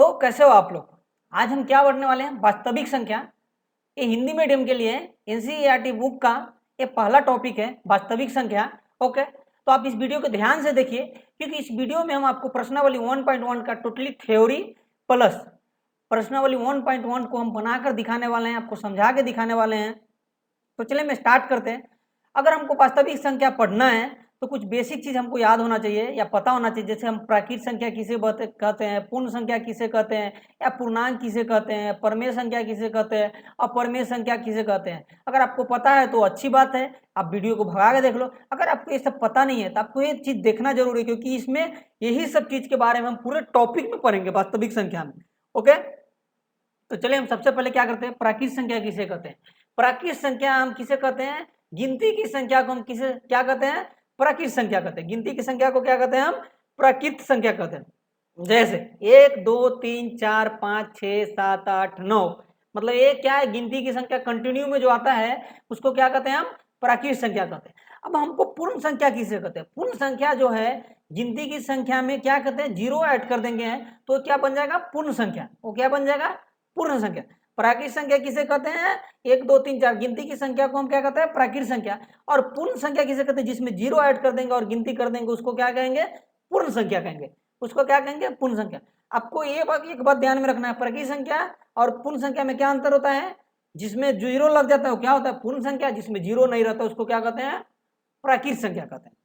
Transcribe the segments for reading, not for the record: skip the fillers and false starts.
तो कैसे हो आप लोग। आज हम क्या पढ़ने वाले हैं, वास्तविक संख्या। ये हिंदी मीडियम के लिए एनसीईआरटी बुक का ये पहला टॉपिक है, वास्तविक संख्या। ओके, तो आप इस वीडियो को ध्यान से देखिए, क्योंकि इस वीडियो में हम आपको प्रश्नावली 1.1 का टोटली थ्योरी प्लस प्रश्नावली 1.1 को हम बनाकर दिखाने वाले हैं, आपको समझा के दिखाने वाले हैं। तो चलिए मैं स्टार्ट करते हैं। अगर हमको वास्तविक संख्या पढ़ना है तो कुछ बेसिक चीज हमको याद होना चाहिए या पता होना चाहिए। जैसे हम प्राकृत संख्या किसे कहते हैं, पूर्ण संख्या किसे कहते हैं, या पूर्णांक किसे कहते हैं, परमेय संख्या किसे कहते हैं, अपरमेय संख्या किसे कहते हैं। अगर आपको पता है तो अच्छी बात है, आप वीडियो को भगा के देख लो। अगर आपको ये सब पता नहीं है तो आपको ये चीज देखना जरूरी है, क्योंकि इसमें यही सब चीज के बारे में हम पूरे टॉपिक में पढ़ेंगे वास्तविक संख्या में। ओके, तो चलिए हम सबसे पहले क्या करते हैं, प्राकृत संख्या किसे कहते हैं। प्राकृत संख्या हम किसे कहते हैं, गिनती की संख्या को हम किसे क्या कहते हैं, प्राकृत संख्या कहते हैं। गिनती की संख्या को क्या कहते हैं हम, प्राकृत संख्या कहते हैं। जैसे 1 2 3 4 5 6 7 8 9, मतलब ये क्या है, गिनती की संख्या कंटिन्यू में जो आता है उसको क्या कहते हैं हम, प्राकृत संख्या कहते हैं। अब हमको पूर्ण संख्या किसे कहते हैं। पूर्ण संख्या जो है गिनती की संख्या में क्या कहते हैं, जीरो ऐड कर देंगे तो क्या बन जाएगा, पूर्ण संख्या। वो क्या बन जाएगा, पूर्ण संख्या। प्राकृत संख्या किसे कहते हैं, 1 2 3 4 गिनती की संख्या को हम क्या कहते हैं, प्राकृत संख्या। और पूर्ण संख्या किसे कहते हैं, जिसमें जीरो ऐड कर देंगे और गिनती कर देंगे उसको क्या कहेंगे, पूर्ण संख्या कहेंगे। उसको क्या कहेंगे, पूर्ण संख्या। आपको ये एक बात ध्यान में रखना है, प्राकृत संख्या और पूर्ण संख्या में क्या अंतर होता है। जिसमें जीरो लग जाता है वो क्या होता है, पूर्ण संख्या। जिसमें जीरो नहीं रहता उसको क्या कहते हैं, प्राकृत संख्या कहते हैं।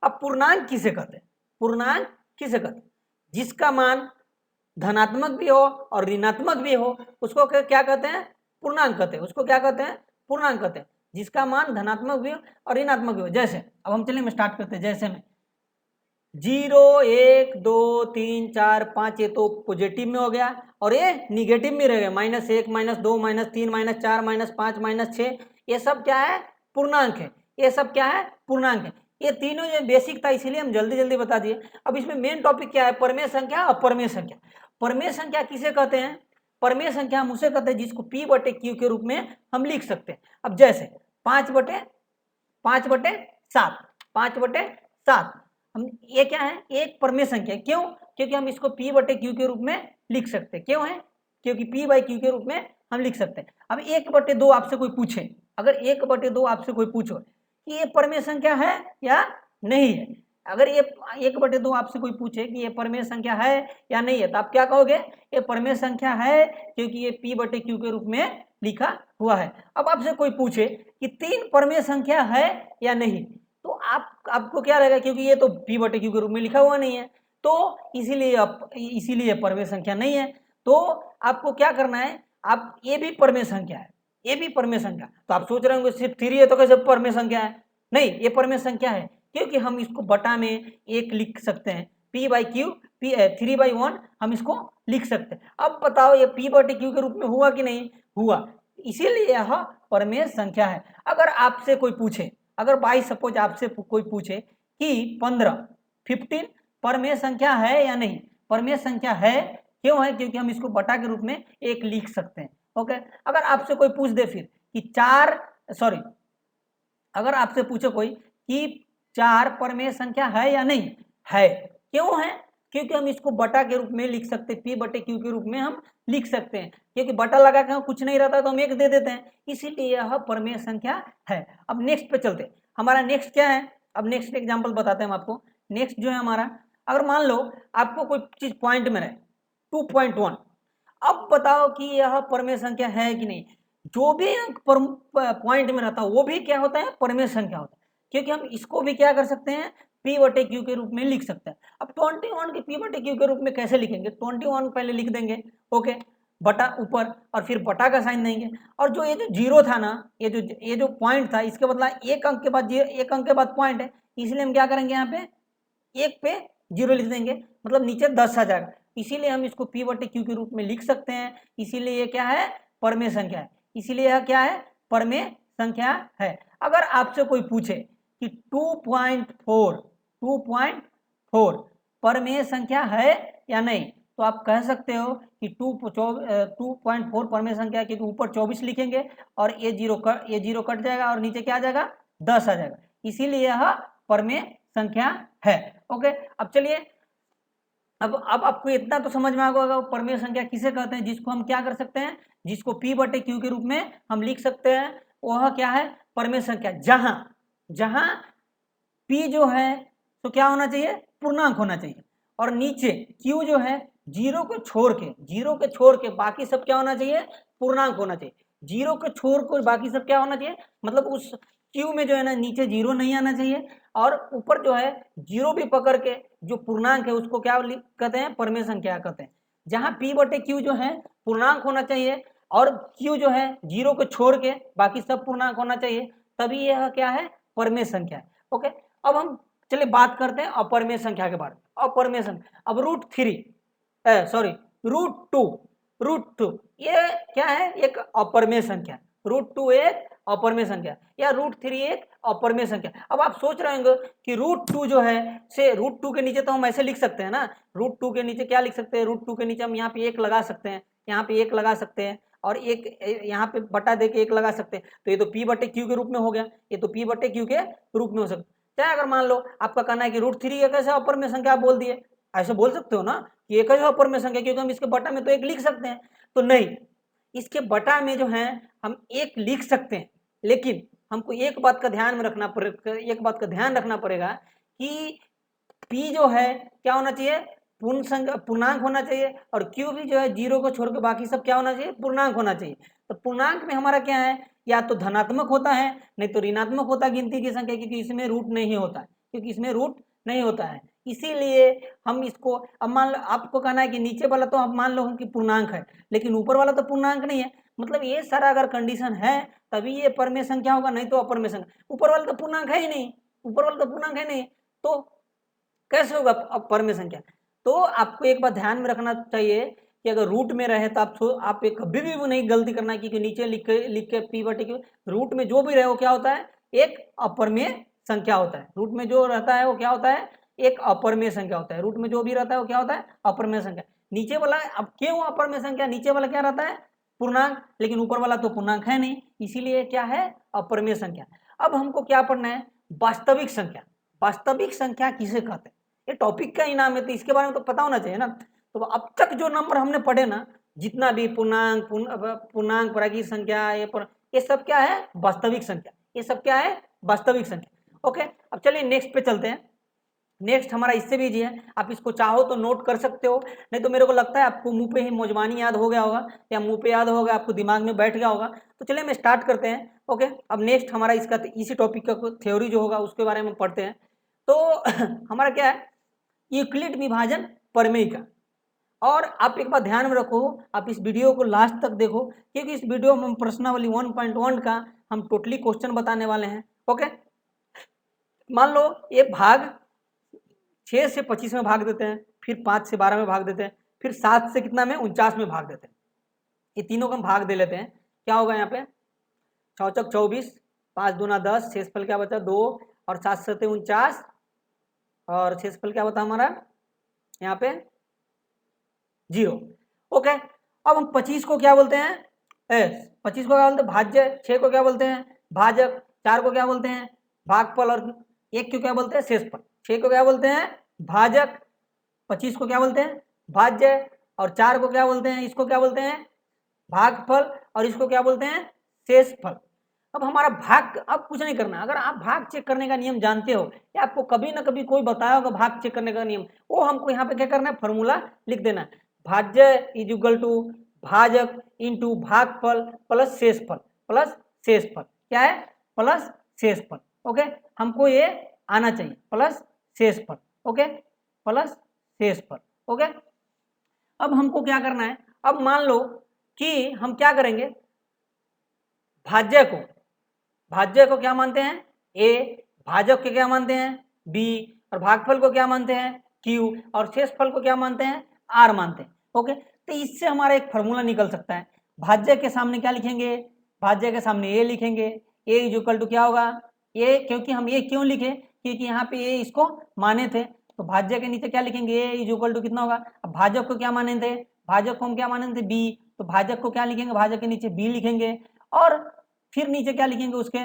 अब पूर्णांक किसे कहते हैं, पूर्णांक किसे कहते हैं, जिसका मान धनात्मक भी हो और ऋणात्मक भी हो उसको क्या कहते हैं, पूर्णांक कहते हैं। उसको क्या कहते हैं, पूर्णांक कहते हैं, जिसका मान धनात्मक भी हो और ऋणात्मक भी हो। जैसे अब हम चलिए स्टार्ट करते हैं। जैसे में 0 1 2 3 4 5 ये तो पॉजिटिव में हो गया और ये निगेटिव में रह गया, -1 -2 -3 -4 -5 -6, ये सब क्या है, पूर्णांक है। ये सब क्या है, पूर्णांक है। ये तीनों जो बेसिक था इसीलिए हम जल्दी जल्दी बता दिए। अब इसमें मेन टॉपिक क्या है, परमेय संख्या और अपरमेय संख्या। परमेय संख्या किसे कहते हैं, परमेय संख्या हम उसे कहते हैं जिसको P बटे Q के रूप में हम लिख सकते हैं। अब जैसे 5 बटे 7, 5 बटे 7, हम ये क्या है, एक परमेय संख्या। क्यों, क्योंकि हम इसको P बटे Q के रूप में लिख सकते हैं। क्यों है, क्योंकि P बाई Q के रूप में हम लिख सकते हैं। अब 1/2 आपसे कोई पूछे, अगर 1/2 आपसे कोई पूछो कि ये परमेय संख्या है या नहीं है, अगर ये 1/2 आपसे कोई पूछे कि ये परमेय संख्या है या नहीं है, तो आप क्या कहोगे, ये परमेय संख्या है, क्योंकि ये P बटे Q के रूप में लिखा हुआ है। अब आपसे कोई पूछे कि 3 परमेय संख्या है या नहीं, तो आपको क्या रहेगा, क्योंकि ये तो P बटे Q के रूप में लिखा हुआ नहीं है, तो इसीलिए परमेय संख्या नहीं है। तो आपको क्या करना है, आप ये भी परमेय संख्या है, ये भी परमेय संख्या। तो आप सोच रहे होंगे सिर्फ 3 है तो कैसे परमेय संख्या है। नहीं, ये परमेय संख्या है, क्योंकि हम इसको बटा में 1 लिख सकते हैं। P बाई Q, 3/1 हम इसको लिख सकते हैं। अब बताओ ये P बटे Q के रूप में हुआ कि नहीं हुआ, इसीलिए यह परमेय संख्या है। अगर आपसे कोई पूछे, अगर बाई सपोज आपसे कोई पूछे कि 15 परमेय संख्या है या नहीं, परमेय संख्या है। क्यों है, क्योंकि हम इसको बटा के रूप में 1 लिख सकते हैं। ओके, अगर आपसे कोई पूछ दे फिर कि अगर आपसे पूछे कोई कि 4 परमेय संख्या है या नहीं है, क्यों है, क्योंकि हम इसको बटा के रूप में लिख सकते हैं, P बटे Q के रूप में हम लिख सकते हैं, क्योंकि बटा लगा के कुछ नहीं रहता तो हम 1 दे देते हैं, इसीलिए यह परमेय संख्या है। अब नेक्स्ट पे चलते हैं, हमारा नेक्स्ट क्या है, अब नेक्स्ट एग्जाम्पल बताते हैं हम आपको। नेक्स्ट जो है हमारा, अगर मान लो आपको कोई चीज पॉइंट में रहे 2.1, अब बताओ कि यह परमेय संख्या है कि नहीं। जो भी अंक पॉइंट में रहता है वो भी क्या होता है, परमेय संख्या होता है, क्योंकि हम इसको भी क्या कर सकते हैं, P बटे Q के रूप में लिख सकते हैं। अब 21 के P बटे Q के रूप में कैसे लिखेंगे, 21 पहले लिख देंगे, ओके, बटा ऊपर, और फिर बटा का साइन देंगे। और जो ये जो जीरो था ना, ये जो पॉइंट था, इसके बदला एक अंक के बाद एक अंक के बाद पॉइंट है, इसलिए हम क्या करेंगे, यहाँ पे 1 पे 0 लिख देंगे, मतलब नीचे 10 आ जाएगा। इसीलिए हम इसको P बटे Q के रूप में लिख सकते हैं, इसीलिए ये क्या है, परमेय संख्या है। इसीलिए यह क्या है, परमेय संख्या है। अगर आपसे कोई पूछे कि 2.4 परमेय संख्या है या नहीं, तो आप कह सकते हो कि 2.4 परमेय संख्या है, क्योंकि ऊपर 24 लिखेंगे और ये जीरो कट जाएगा और नीचे क्या आ जाएगा, 10 आ जाएगा, इसीलिए यह परमेय संख्या है। ओके, अब चलिए अब आपको इतना तो समझ में आ गया होगा परमेय संख्या किसे कहते हैं, जिसको हम क्या कर सकते हैं, जिसको P बटे Q के रूप में हम लिख सकते हैं, वह क्या है, परमेय संख्या। जहां जहां P जो है तो क्या होना चाहिए, पूर्णांक होना चाहिए, और नीचे Q जो है जीरो के छोड़ के बाकी सब क्या होना चाहिए, पूर्णांक होना चाहिए। जीरो के छोड़ कर बाकी सब क्या होना चाहिए, मतलब उस Q में जो है ना नीचे जीरो नहीं आना चाहिए, और ऊपर जो है जीरो भी पकड़ के जो पूर्णांक है उसको क्या कहते हैं, परमेय संख्या कहते हैं। जहां P बटे Q जो है पूर्णांक होना चाहिए और Q जो है जीरो को छोड़ के बाकी सब पूर्णांक होना चाहिए, तभी यह क्या है, परमेय संख्या है। ओके, अब हम चलिए बात करते हैं अपरमेय संख्या के बारे में। अपरमेय संख्या, अब रूट टू ये क्या है, एक अपरमेय संख्या। रूट टू एक अपरमेय संख्या, या रूट थ्री एक अपरमेय संख्या। अब आप सोच रहे होंगे कि रूट टू जो है से रूट टू के नीचे तो हम ऐसे लिख सकते हैं ना, रूट टू के नीचे क्या लिख सकते हैं, रूट टू के नीचे हम यहाँ पे एक लगा सकते हैं, यहाँ पे एक लगा सकते हैं, और एक यहाँ पे बटा दे के एक लगा सकते हैं, तो ये तो P बटे Q के रूप में हो गया, ये तो P बटे Q के रूप में हो सकता है। चाहे अगर मान लो आपका कहना है कि रूट थ्री एक ऐसा अपरमेय संख्या, आप बोल दिए, ऐसे बोल सकते हो ना कि एक ऐसा अपरमेय संख्या, क्योंकि हम इसके बटा में तो एक लिख सकते हैं, तो नहीं, इसके बटा में जो है हम एक लिख सकते हैं, लेकिन हमको एक बात का ध्यान में रखना पड़ेगा, एक बात का ध्यान रखना पड़ेगा कि P जो है क्या होना चाहिए, पूर्ण संख्या, पूर्णांक होना चाहिए, और Q भी जो है जीरो को छोड़ के बाकी सब क्या होना चाहिए, पूर्णांक होना चाहिए। तो पूर्णांक में हमारा क्या है, या तो धनात्मक होता है, नहीं तो ऋणात्मक होता है गिनती की संख्या, क्योंकि इसमें रूट नहीं होता है, इसीलिए हम इसको, अब मान लो आपको कहना है कि नीचे वाला तो अब मान लो कि पूर्णांक है, लेकिन ऊपर वाला तो पूर्णांक नहीं है, मतलब ये सारा अगर कंडीशन है तभी ये परमेय संख्या होगा, नहीं तो अपरमेय संख्या। ऊपर वाला तो पूर्णांक है ही नहीं, तो कैसे होगा अब परमेय संख्या। तो आपको एक बात ध्यान में रखना चाहिए कि अगर रूट में रहे तो आप कभी भी वो नहीं गलती करना, क्योंकि नीचे लिख के P बटे Q, रूट में जो भी रहे वो क्या होता है, एक अपरमेय संख्या होता है। रूट में जो रहता है वो क्या होता है, एक अपरमेय संख्या होता है। रूट में जो भी रहता है वो क्या होता है, अपरमेय संख्या। नीचे वाला, अब क्यों अपरमेय संख्या, नीचे वाला क्या रहता है, पूर्णांक, लेकिन ऊपर वाला तो पूर्णांक है नहीं, इसीलिए क्या है, अपरमेय संख्या। अब हमको क्या पढ़ना है, वास्तविक संख्या। वास्तविक संख्या किसे कहते हैं, ये टॉपिक का ही नाम है, तो इसके बारे में तो पता होना चाहिए ना। तो अब तक जो नंबर हमने पढ़े ना, जितना भी पूर्णांक, प्राकृतिक संख्या, ये सब क्या है, वास्तविक संख्या, ये सब क्या है, वास्तविक संख्या। ओके, अब चलिए नेक्स्ट पे चलते हैं। नेक्स्ट हमारा इससे भी इजी है, आप इसको चाहो तो नोट कर सकते हो, नहीं तो मेरे को लगता है आपको मुंह पे ही मौजबानी याद हो गया होगा, या मुंह पे याद होगा, आपको दिमाग में बैठ गया होगा। तो चलिए मैं स्टार्ट करते हैं। ओके, अब नेक्स्ट हमारा इसका इसी टॉपिक का थ्योरी जो होगा उसके बारे में पढ़ते हैं। तो हमारा क्या है, यूक्लिड विभाजन प्रमेय का। और आप एक बात ध्यान में रखो, आप इस वीडियो को लास्ट तक देखो, क्योंकि इस वीडियो में हम प्रश्नावली 1.1 का हम टोटली क्वेश्चन बताने वाले हैं। ओके, मान लो ये भाग 6 से 25 में भाग देते हैं, फिर 5 से 12 में भाग देते हैं, फिर 7 से कितना में 49 में भाग देते हैं। ये तीनों को हम भाग दे लेते हैं, क्या होगा यहाँ पे, 6 चौक 24, 5 दूना 10, शेषफल क्या बचा 2, और 7 सते 49, और शेषफल क्या बता हमारा यहाँ पे 0। ओके, अब हम 25 को क्या बोलते हैं, 25 को क्या बोलते हैं, भाज्य। 6 को क्या बोलते हैं, भाजक। 4 को क्या बोलते हैं, भागफल। और 1 को क्या बोलते हैं, शेषफल। 6 को क्या बोलते हैं, भाजक। 25 को क्या बोलते हैं, भाज्य। और 4 को क्या बोलते हैं, इसको क्या बोलते हैं, भागफल। और इसको क्या बोलते हैं, शेषफल। अब हमारा भाग, अब कुछ नहीं करना, अगर आप भाग चेक करने का नियम जानते हो, या आपको कभी ना कभी कोई बताया होगा भाग चेक करने का नियम, वो हमको यहाँ पे क्या करना है, फॉर्मूला लिख देना है। भाज्य इज इक्वल टू भाजक इंटू भागफल प्लस शेषफल, क्या है, प्लस शेषफल। ओके, हमको ये आना चाहिए, प्लस शेषफल। ओके, प्लस शेषफल। ओके, अब हमको क्या करना है, अब मान लो कि हम क्या करेंगे, भाज्य को क्या मानते हैं, ए, भाजक को क्या मानते हैं, बी, और भागफल को क्या मानते हैं, क्यू, और शेषफल को क्या मानते हैं, आर मानते हैं। ओके, तो इससे हमारा एक फॉर्मूला निकल सकता है। भाज्य के सामने क्या लिखेंगे, भाज्य के सामने ए लिखेंगे। ए इज इक्वल टू क्या होगा, ए, क्योंकि हम ये क्यों लिखे, क्योंकि यहाँ पे ए इसको माने थे, तो भाज्य के नीचे क्या लिखेंगे, ए इज इक्वल टू कितना होगा। अब भाजक को क्या माने थे, भाजक को हम क्या माने थे, बी, तो भाजक को क्या लिखेंगे, भाजक के नीचे बी लिखेंगे, और फिर नीचे क्या लिखेंगे उसके,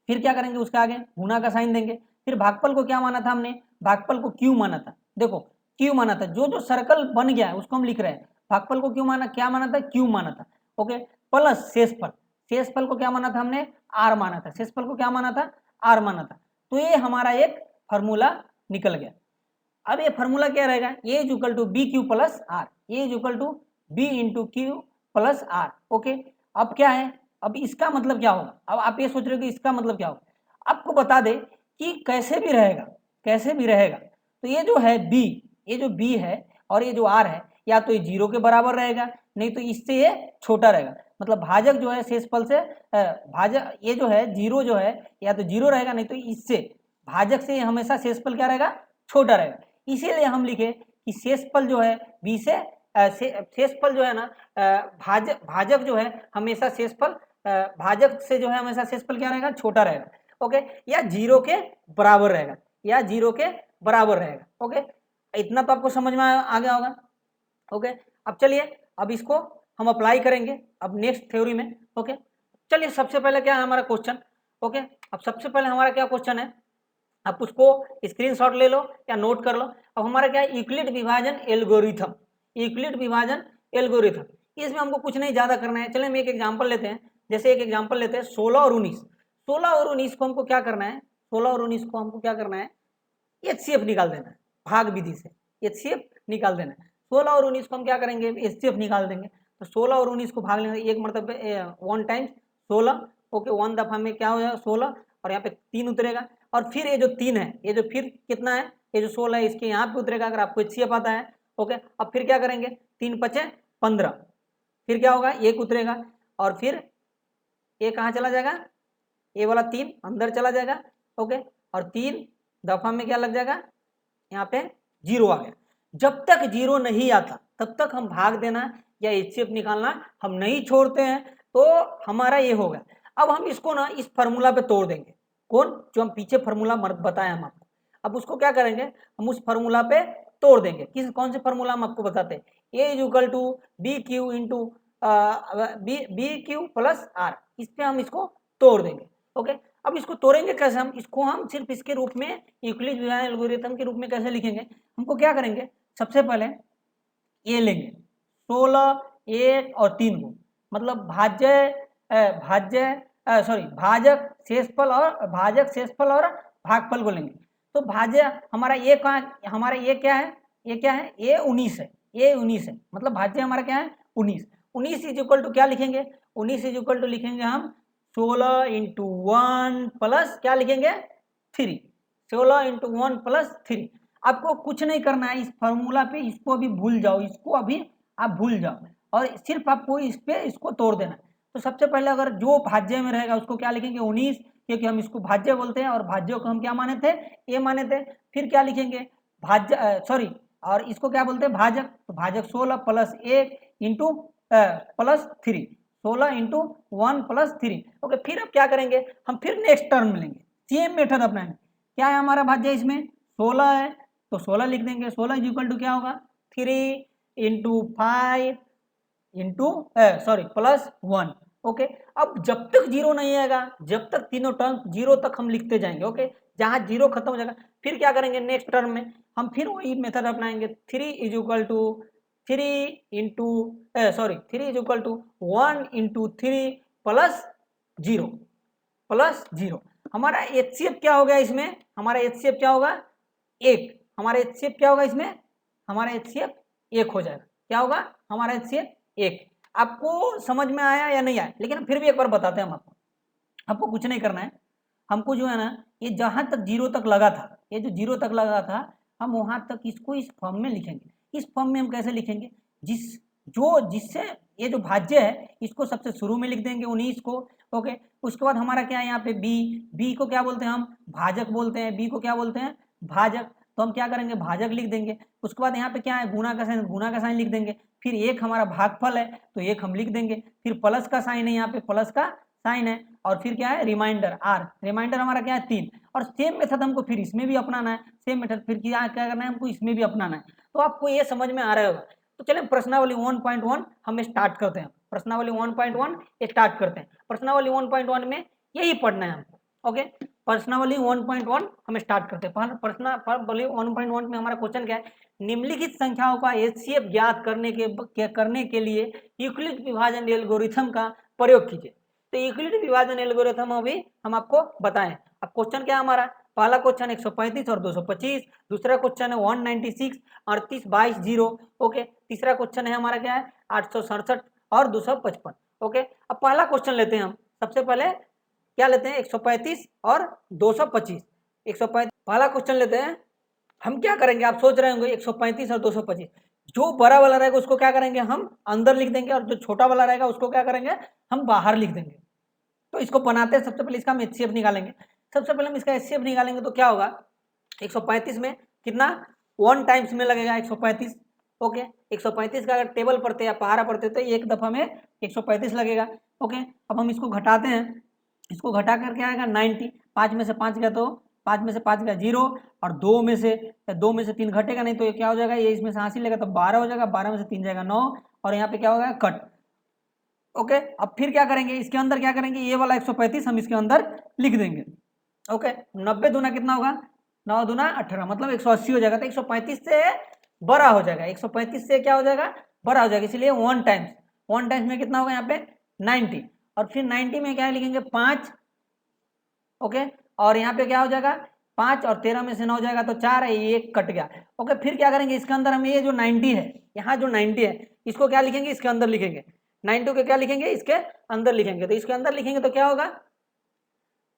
फिर क्या करेंगे उसके आगे गुना का साइन देंगे। फिर भागफल को क्या माना था हमने, भागफल को क्यू माना था। देखो क्यू माना था, जो जो सर्कल बन गया है उसको हम लिख रहे हैं। भागफल को क्यों माना, क्या माना था, क्यू माना था। ओके, प्लस शेषफल, शेषफल को क्या माना था हमने, आर माना था। शेषफल को क्या माना था, आर माना था। तो ये हमारा एक फॉर्मूला निकल गया। अब ये फॉर्मूला क्या रहेगा, a is equal to B Q plus r, a is equal to b into q plus r. Okay, अब क्या है, अब इसका मतलब क्या होगा, अब आप ये सोच रहे हो कि इसका मतलब क्या होगा। आपको बता दे कि कैसे भी रहेगा, कैसे भी रहेगा, तो ये जो है बी, ये जो बी है और ये जो आर है, या तो ये 0 के बराबर रहेगा, नहीं तो इससे ये छोटा रहेगा। मतलब भाजक जो है शेषफल से भाजक, ये जो है 0 जो है या तो 0 रहेगा, नहीं तो इससे भाजक से हमेशा शेषफल क्या रहेगा, छोटा रहेगा। इसीलिए हम लिखे कि शेषफल जो है बी से शेषफल जो है ना, भाजक भाजक जो है हमेशा शेषफल भाजक से जो है हमेशा शेषफल क्या रहेगा, छोटा रहेगा। ओके, या 0 के बराबर रहेगा, या 0 के बराबर रहेगा। ओके, इतना तो आपको समझ में आ गया होगा। ओके, अब चलिए, अब इसको हम अप्लाई करेंगे अब नेक्स्ट थ्योरी में। ओके, चलिए सबसे पहले क्या है हमारा क्वेश्चन। ओके, अब सबसे पहले हमारा क्या क्वेश्चन है, आप उसको स्क्रीनशॉट ले लो या नोट कर लो। अब हमारा क्या है, यूक्लिड विभाजन एल्गोरिथम, यूक्लिड विभाजन एल्गोरिथम। इसमें हमको कुछ नहीं ज्यादा करना है। चलिए हम एक एग्जांपल लेते हैं, जैसे एक एग्जांपल लेते हैं 16 और 19। 16 और 19 को हमको क्या करना है, 16 और 19 को हमको क्या करना है, एचसीएफ निकाल देना है, भाग विधि से एचसीएफ निकाल देना है। 16 और 19 को हम क्या करेंगे, एचसीएफ निकाल देंगे। तो 16 और 19 को भाग लेंगे, एक मतलब 1 टाइम्स 16। ओके, 1 दफा में क्या हो जाएगा 16, और यहाँ पे 3 उतरेगा। और फिर ये जो 3 है, ये जो फिर कितना है, ये जो 16 है इसके यहाँ पे उतरेगा, अगर आपको एचसीएफ आता है। ओके, अब फिर क्या करेंगे, 3 पचे 15, फिर क्या होगा, 1 उतरेगा, और फिर ये कहाँ चला जाएगा, ये वाला 3 अंदर चला जाएगा। ओके, और 3 दफा में क्या लग जाएगा, यहाँ पे 0 आ गया। जब तक 0 नहीं आता तब तक हम भाग देना या एचसीएफ निकालना हम नहीं छोड़ते हैं। तो हमारा ये होगा। अब हम इसको ना इस फार्मूला पे तोड़ देंगे, कौन, जो हम पीछे फार्मूला बताए हम आपको। अब उसको क्या करेंगे, हम उस फार्मूला पे तोड़ देंगे। किस कौन से फार्मूला हम आपको बताते हैं, a is equal to B q into b Q plus r, इस पे हम इसको तोड़ देंगे। ओके, अब इसको तोड़ेंगे कैसे, हम इसको हम सिर्फ इसके रूप में यूक्लिड विभाजन एल्गोरिथम के रूप में कैसे लिखेंगे, हमको क्या करेंगे, सबसे पहले ये लेंगे 16, 1 और 3 को, मतलब भाजक शेषफल और भागफल को लेंगे। तो भाज्य हमारा ये कहाँ, हमारा ये क्या है, ये क्या है, ये 19 है, ये 19 है, मतलब भाज्य हमारा क्या है 19। 19 इज इक्वल टू क्या लिखेंगे, 19 इज इक्वल टू लिखेंगे हम 16 इंटू 1 प्लस क्या लिखेंगे 3, 16 इंटू 1 प्लस 3। आपको कुछ नहीं करना है इस फॉर्मूला पे, इसको अभी भूल जाओ, इसको अभी आप भूल जाओ, और सिर्फ आपको इस पे इसको तोड़ देना। तो सबसे पहले अगर जो भाज्य में रहेगा उसको क्या लिखेंगे 19, क्योंकि हम इसको भाज्य बोलते हैं, और भाज्यों को हम क्या माने थे, ये माने थे। फिर क्या लिखेंगे भाज्य सॉरी, और इसको क्या बोलते हैं भाजक, तो भाजक 16 plus 1 into plus 3, 16 into 1 plus 3। Okay, फिर अब क्या करेंगे, हम फिर नेक्स्ट टर्म लेंगे, सेम मेथड अपनाएंगे। क्या है हमारा भाज्य, इसमें 16 है तो 16 लिख देंगे, 16 इज इक्वल टू क्या होगा 3 इंटू 5 इंटू प्लस 1। ओके, अब जब तक 0 नहीं आएगा, जब तक तीनों टर्म 0 तक हम लिखते जाएंगे। ओके, जहां 0 खत्म हो जाएगा फिर क्या करेंगे, नेक्स्ट टर्म में हम फिर वही मेथड अपनाएंगे, 3 is equal to 3 is equal to 1 into 3 plus 0। हमारा एचसीएफ क्या हो गया इसमें, हमारा एचसीएफ क्या होगा 1, हमारा एचसीएफ क्या होगा इसमें, हमारा एचसीएफ 1 हो जाएगा। क्या होगा हमारा एचसीएफ 1। आपको समझ में आया या नहीं आया, लेकिन फिर भी एक बार बताते हैं हम आपको कुछ नहीं करना है। हमको जो है ना, ये जहां तक 0 तक लगा था, ये जो 0 तक लगा था, हम वहां तक इसको इस फॉर्म में लिखेंगे। इस फॉर्म में हम कैसे लिखेंगे, जिससे ये जो भाज्य है इसको सबसे शुरू में लिख देंगे 19 को। ओके, उसके बाद हमारा क्या है यहाँ पे बी को क्या बोलते हैं हम, भाजक बोलते हैं, बी को क्या बोलते हैं भाजक, तो हम क्या करेंगे भाजक लिख देंगे। उसके बाद यहाँ पे क्या है गुणा का साइन लिख देंगे। फिर 1 हमारा भागफल है तो 1 हम लिख देंगे। फिर प्लस का साइन है, यहाँ पे प्लस का साइन है, और फिर क्या है रिमाइंडर आर, रिमाइंडर हमारा क्या है 3। और सेम मेथड हमको फिर इसमें भी अपनाना है, सेम मेथड फिर क्या करना है हमको इसमें भी अपनाना है। तो आपको ये समझ में आ रहा होगा। तो चलिए प्रश्नावली 1.1 हम स्टार्ट करते हैं। प्रश्नावली 1.1 स्टार्ट करते हैं। प्रश्नावली 1.1 में यही पढ़ना है हमको। ओके, प्रश्नावली 1.1 हम स्टार्ट करते हैं। प्रश्नावली 1.1 में हमारा क्वेश्चन क्या है, निम्नलिखित संख्याओं का एचसीएफ ज्ञात करने के लिए यूक्लिड विभाजन एल्गोरिथम का प्रयोग कीजिए। तो यूक्लिड विभाजन एल्गोरिथम अभी हम आपको बताएं। अब क्वेश्चन क्या है हमारा, पहला क्वेश्चन 135 और 225, दूसरा क्वेश्चन है 196 38 22 0। ओके, तीसरा क्वेश्चन है हमारा क्या है 867 और 255। ओके, अब पहला क्वेश्चन लेते हैं हम। सबसे पहले क्या लेते हैं 135 और 225। 135 पहला क्वेश्चन लेते हैं। हम क्या करेंगे, आप सोच रहे होंगे 135 और 225, जो बड़ा वाला रहेगा उसको क्या करेंगे हम अंदर लिख देंगे, और जो छोटा वाला रहेगा उसको क्या करेंगे हम बाहर लिख देंगे। तो इसको बनाते हैं, सबसे पहले इसका हम एचसीएफ निकालेंगे। सबसे पहले हम इसका एचसीएफ निकालेंगे तो क्या होगा, 135 में कितना 1 टाइम्स में लगेगा 135। ओके, 135 का अगर टेबल पढ़ते या पहाड़ा पढ़ते तो एक दफा में 135 लगेगा। ओके, अब हम इसको घटाते हैं, इसको घटा कर क्या आएगा 90। 5 में से 5 गया तो 5 में से 5 गया 0, और 2 में से 3 घटेगा नहीं तो ये क्या हो जाएगा, ये इसमें से 80 लेगा तो 12 हो जाएगा, 12 में से 3 जाएगा 9, और यहाँ पे क्या होगा कट। ओके, अब फिर क्या करेंगे, इसके अंदर क्या करेंगे, ये वाला 135 हम इसके अंदर लिख देंगे। ओके, 90 दूना कितना होगा, 9 दूना 18, मतलब 180 हो जाएगा। तो 135 से बड़ा हो जाएगा, 135 से क्या हो जाएगा बड़ा हो जाएगा, इसलिए 1 टाइम्स में कितना होगा यहाँ पे 90, और फिर 90 में क्या लिखेंगे 5। ओके, और यहाँ पे क्या हो जाएगा 5, और 13 में से 9 जाएगा तो 4 है, ये कट गया। ओके, फिर क्या करेंगे, इसके अंदर हम ये जो 90 है, यहाँ जो 90 है इसको क्या लिखेंगे, इसके अंदर लिखेंगे। 92 के क्या लिखेंगे, इसके अंदर लिखेंगे। तो इसके अंदर लिखेंगे तो क्या होगा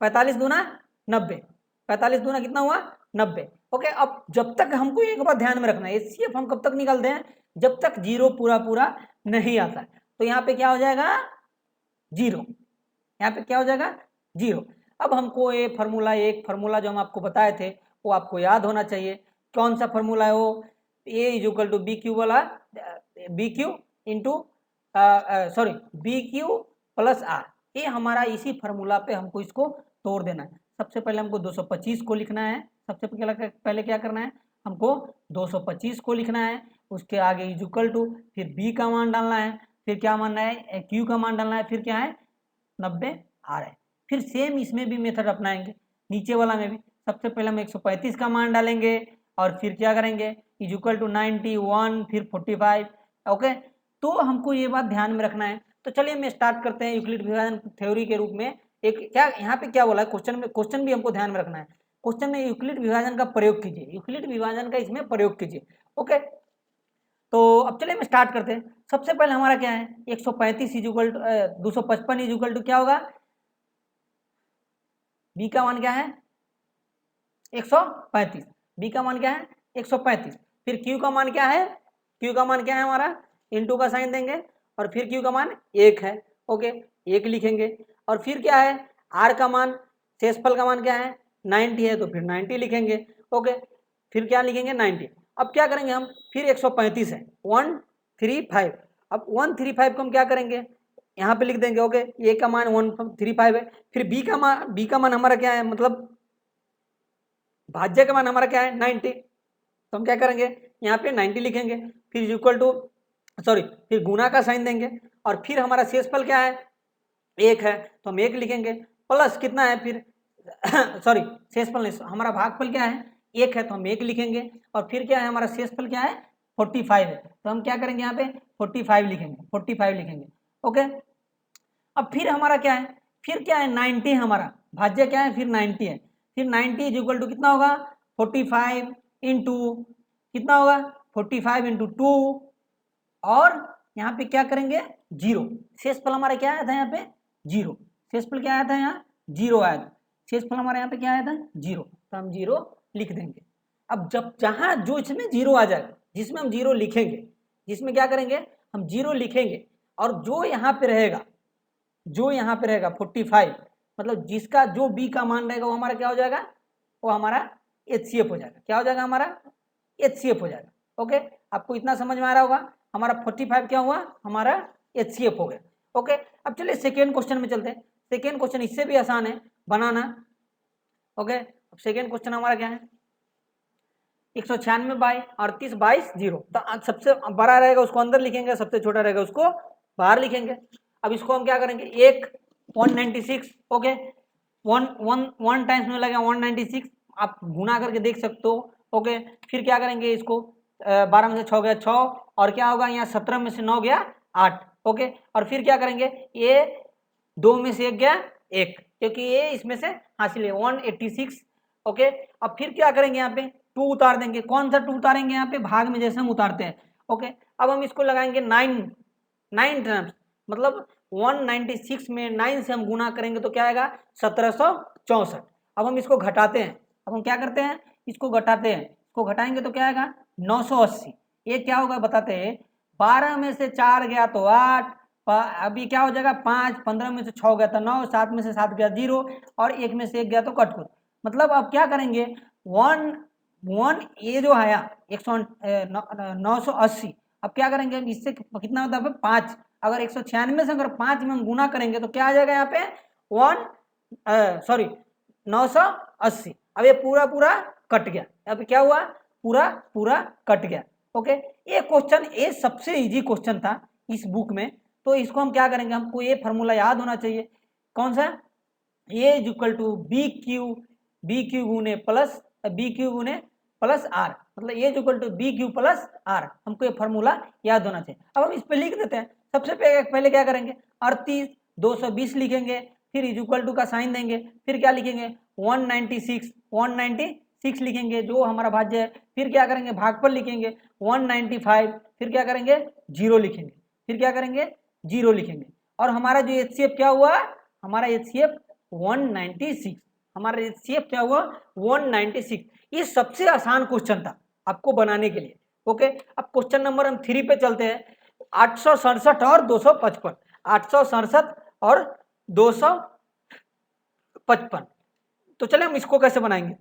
45 दूना 90, 45 दूना कितना हुआ 90। ओके, अब जब तक हमको एक बात ध्यान में रखना है, एचसीएफ हम कब तक निकालते हैं, जब तक जीरो पूरा नहीं आता है। तो यहाँ पे क्या हो जाएगा जीरो, यहाँ पे क्या हो जाएगा जीरो। अब हमको ये एक फार्मूला जो हम आपको बताए थे वो आपको याद होना चाहिए। कौन सा फार्मूला है वो, a is equal to B q वाला, b q into sorry b Q plus r. ये हमारा इसी फार्मूला पे हमको इसको तोड़ देना है। सबसे पहले हमको 225 को लिखना है, सबसे पहले क्या करना है हमको 225 को लिखना है, उसके आगे इज इक्वल टू, फिर बी का मान डालना है, फिर क्या मानना है क्यू का मान डालना है, फिर क्या है 90 आ रहा है। फिर सेम इसमें भी मेथड अपनाएंगे, नीचे वाला में भी सबसे पहले हम 135 का मान डालेंगे, और फिर क्या करेंगे इज इक्वल टू 91, फिर 45। ओके, तो हमको ये बात ध्यान में रखना है। तो चलिए हम स्टार्ट करते हैं यूक्लिड विभाजन थ्योरी के रूप में। एक क्या यहाँ पे क्या बोला है क्वेश्चन भी हमको ध्यान में रखना है। क्वेश्चन में यूक्लिड विभाजन का प्रयोग कीजिए, यूक्लिड विभाजन का इसमें प्रयोग कीजिए। ओके, तो अब चलिए हम स्टार्ट करते हैं। सबसे पहले हमारा क्या है 135 is equal to 255 is equal to क्या होगा, बी का मान क्या है 135, बी का मान क्या है 135। फिर क्यू का मान क्या है, क्यू का मान क्या है हमारा इनटू का साइन देंगे, और फिर क्यू का मान 1 है। ओके, 1 लिखेंगे, और फिर क्या है आर का मान, शेषफल का मान क्या है 90 है, तो फिर 90 लिखेंगे। ओके, फिर क्या लिखेंगे 90। अब क्या करेंगे हम, फिर 135 है 135। अब 135 को हम क्या करेंगे यहाँ पे लिख देंगे। ओके, ए का मान 135 है, फिर बी का मान हमारा क्या है, मतलब भाज्य का मान हमारा क्या है 90, तो हम क्या करेंगे यहाँ पे 90 लिखेंगे, फिर इक्वल टू फिर गुना का साइन देंगे, और फिर हमारा शेषफल क्या है 1 है, तो हम 1 लिखेंगे, प्लस कितना है फिर शेषफल नहीं, हमारा भागफल क्या है 1 है, तो हम 1 लिखेंगे, और फिर क्या है हमारा शेषफल क्या है 45 है, तो हम क्या करेंगे यहाँ पे 45 लिखेंगे। ओके, अब फिर हमारा क्या है, फिर क्या है 90, हमारा भाज्य क्या है फिर 90 है, फिर 90 इज इक्वल टू कितना होगा 45 इंटू कितना होगा 45 इंटू 2, और यहाँ पे क्या करेंगे जीरो। शेषफल हमारा क्या आया था यहाँ पे जीरो, शेषफल क्या आया था यहाँ जीरो आया था, शेषफल हमारे यहाँ पे क्या आया था जीरो, तो हम जीरो लिख देंगे। अब जब जहाँ जो इसमें जीरो आ जाएगा, जिसमें हम जीरो लिखेंगे, जिसमें क्या करेंगे हम जीरो लिखेंगे, और जो यहाँ पे रहेगा 45, मतलब जिसका जो बी का मान रहेगा वो हमारा क्या हो जाएगा, वो हमारा एचसीएफ हो जाएगा। क्या हो जाएगा हमारा एचसीएफ हो जाएगा। ओके, आपको इतना समझ में आ रहा होगा, हमारा 45 क्या हुआ हमारा एचसीएफ हो गया। ओके, अब चलिए सेकेंड क्वेश्चन में चलते हैं। सेकेंड क्वेश्चन इससे भी आसान है बनाना। ओके, अब सेकेंड क्वेश्चन हमारा क्या है 196 बाई 38 22 0। तो सबसे बड़ा रहेगा उसको अंदर लिखेंगे, सबसे छोटा रहेगा उसको बाहर लिखेंगे। अब इसको हम क्या करेंगे 196। ओके, वन टाइम्स में लगेगा 196, आप गुना करके देख सकते हो। ओके, फिर क्या करेंगे इसको 12 में से 6 गया 6, और क्या होगा यहाँ 17 में से 9 गया 8। ओके, और फिर क्या करेंगे, ये 2 में से 1 गया 1, क्योंकि ये इसमें से हासिल है 186। ओके, अब फिर क्या करेंगे यहाँ पे 2 उतार देंगे। कौन सा 2 उतारेंगे यहाँ पे, भाग में जैसे हम उतारते हैं। ओके, अब हम इसको लगाएंगे 9 टर्म्स, मतलब 196 में 9 से हम गुना करेंगे तो क्या आएगा 1764। अब हम इसको घटाते हैं, अब हम क्या करते हैं इसको घटाते हैं, इसको घटाएंगे तो क्या आएगा 980। ये क्या होगा बताते हैं, 12 में से 4 गया तो 8, अभी क्या हो जाएगा 5, 15 में से 6 गया तो 9, 7 में से 7 गया 0, और 1 में से 1 गया तो कट कुट। मतलब अब क्या करेंगे वन ये जो आया 980, अब क्या करेंगे इससे कितना होता है 5, अगर 196 से अगर 5 में हम गुना करेंगे तो क्या आ जाएगा यहाँ पे 980। अब ये पूरा कट गया, अब क्या हुआ पूरा कट गया। ओके, ये क्वेश्चन ये सबसे इजी क्वेश्चन था इस बुक में, तो इसको हम क्या करेंगे, हमको ये फार्मूला याद होना चाहिए। कौन सा, a is equal to B q गुने प्लस आर, मतलब a is equal to B Q plus r, हमको ये फार्मूला याद होना चाहिए। अब हम इस पे लिख देते हैं। सबसे पहले क्या करेंगे 38 220 लिखेंगे, फिर इज इक्वल टू का साइन देंगे, फिर क्या लिखेंगे 196 लिखेंगे जो हमारा भाज्य है, फिर क्या करेंगे भागफल लिखेंगे 195, फिर क्या करेंगे 0 लिखेंगे, फिर क्या करेंगे 0 लिखेंगे, और हमारा जो एचसीएफ क्या हुआ, हमारा एचसीएफ 196, हमारा एचसीएफ क्या हुआ 196। ये सबसे आसान क्वेश्चन था आपको बनाने के लिए। ओके, अब क्वेश्चन नंबर हम 3 पे चलते हैं। 867 और 255, 867 और 255, तो चले हम इसको कैसे बनाएंगे,